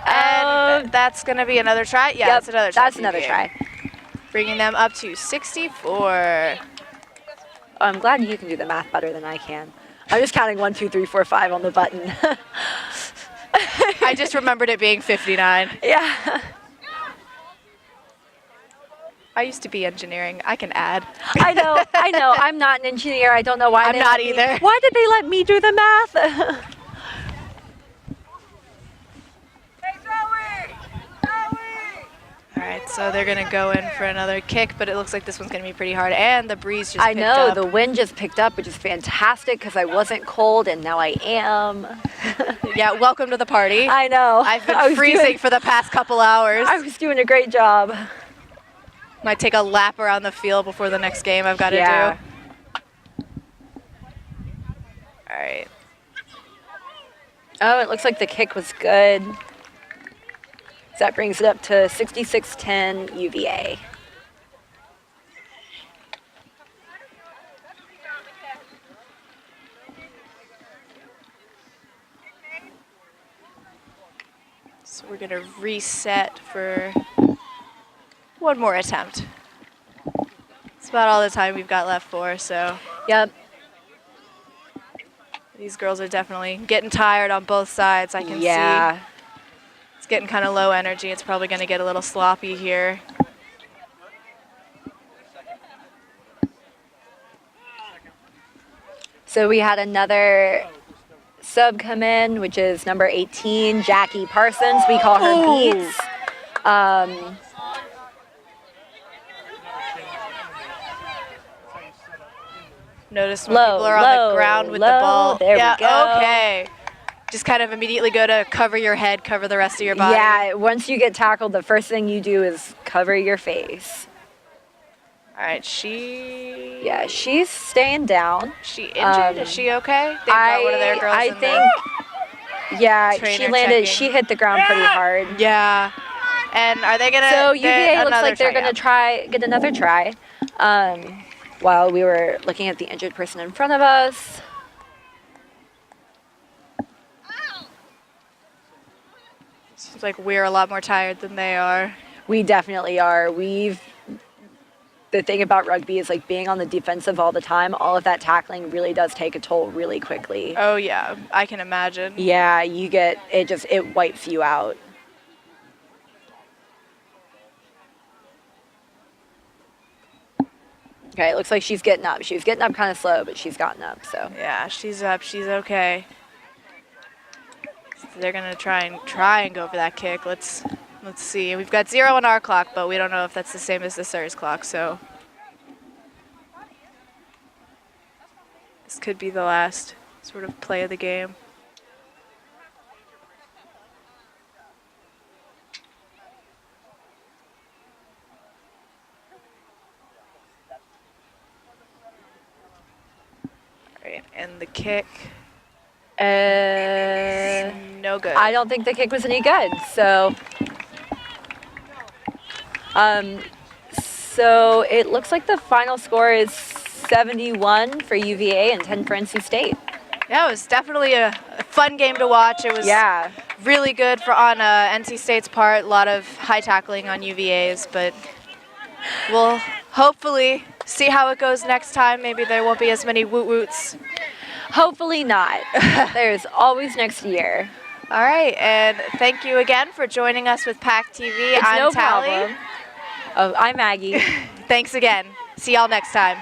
And that's gonna be another try. Yeah, Yep, that's another try. that's for another UVA. try. Bringing them up to 64. Oh, I'm glad you can do the math better than I can. I'm just counting 1, 2, 3, 4, 5 on the button. I just remembered it being 59. Yeah. I used to be engineering. I can add. I know. I'm not an engineer. I don't know why. I'm they not let me- either. Why did they let me do the math? All right, so they're gonna go in for another kick, but it looks like this one's gonna be pretty hard. And the breeze just I picked know. up. The wind just picked up, which is fantastic because I wasn't cold and now I am. Yeah, welcome to the party. I know. I've I been was freezing doing- for the past couple hours. I was doing a great job. Might take a lap around the field before the next game I've got to Yeah. do. All right. Oh, it looks like the kick was good. So that brings it up to 66-10 UVA. So we're going to reset for one more attempt. It's about all the time we've got left for, so Yep. these girls are definitely getting tired on both sides, I can see. Yeah. It's getting kind of low energy. It's probably going to get a little sloppy here. So we had another sub come in, which is number 18, Jackie Parsons. We call her Beats. Notice when people are on the ground with the ball. There we go. Okay. Just kind of immediately go to cover your head, cover the rest of your body. Yeah, once you get tackled, the first thing you do is cover your face. All right, Yeah, she's staying down. She injured? Is she okay? They've got one of their girls in there. Yeah, she Trainer landed. checking. She hit the ground pretty hard. Yeah. And are they gonna? So get UVA looks another like they're gonna get another try. While we were looking at the injured person in front of us. Seems like we're a lot more tired than they are. We definitely are. The thing about rugby is like being on the defensive all the time. All of that tackling really does take a toll really quickly. Oh yeah, I can imagine. Yeah, it wipes you out. Okay, it looks like she's getting up. She was getting up kind of slow, but she's gotten up, so. Yeah, she's up. She's okay. So they're gonna try and go for that kick. Let's see. We've got 0 on our clock, but we don't know if that's the same as the Sirs clock. So this could be the last sort of play of the game. And the kick, no good. I don't think the kick was any good. So, so it looks like the final score is 71 for UVA and 10 for NC State. Yeah, it was definitely a fun game to watch. It was really good on NC State's part. A lot of high tackling on UVA's, but we'll hopefully see how it goes next time. Maybe there won't be as many woot-woots. Hopefully not. There's always next year. All right, and thank you again for joining us with PackTV. I'm no Tally. problem. Oh, I'm Maggie. Thanks again. See y'all next time.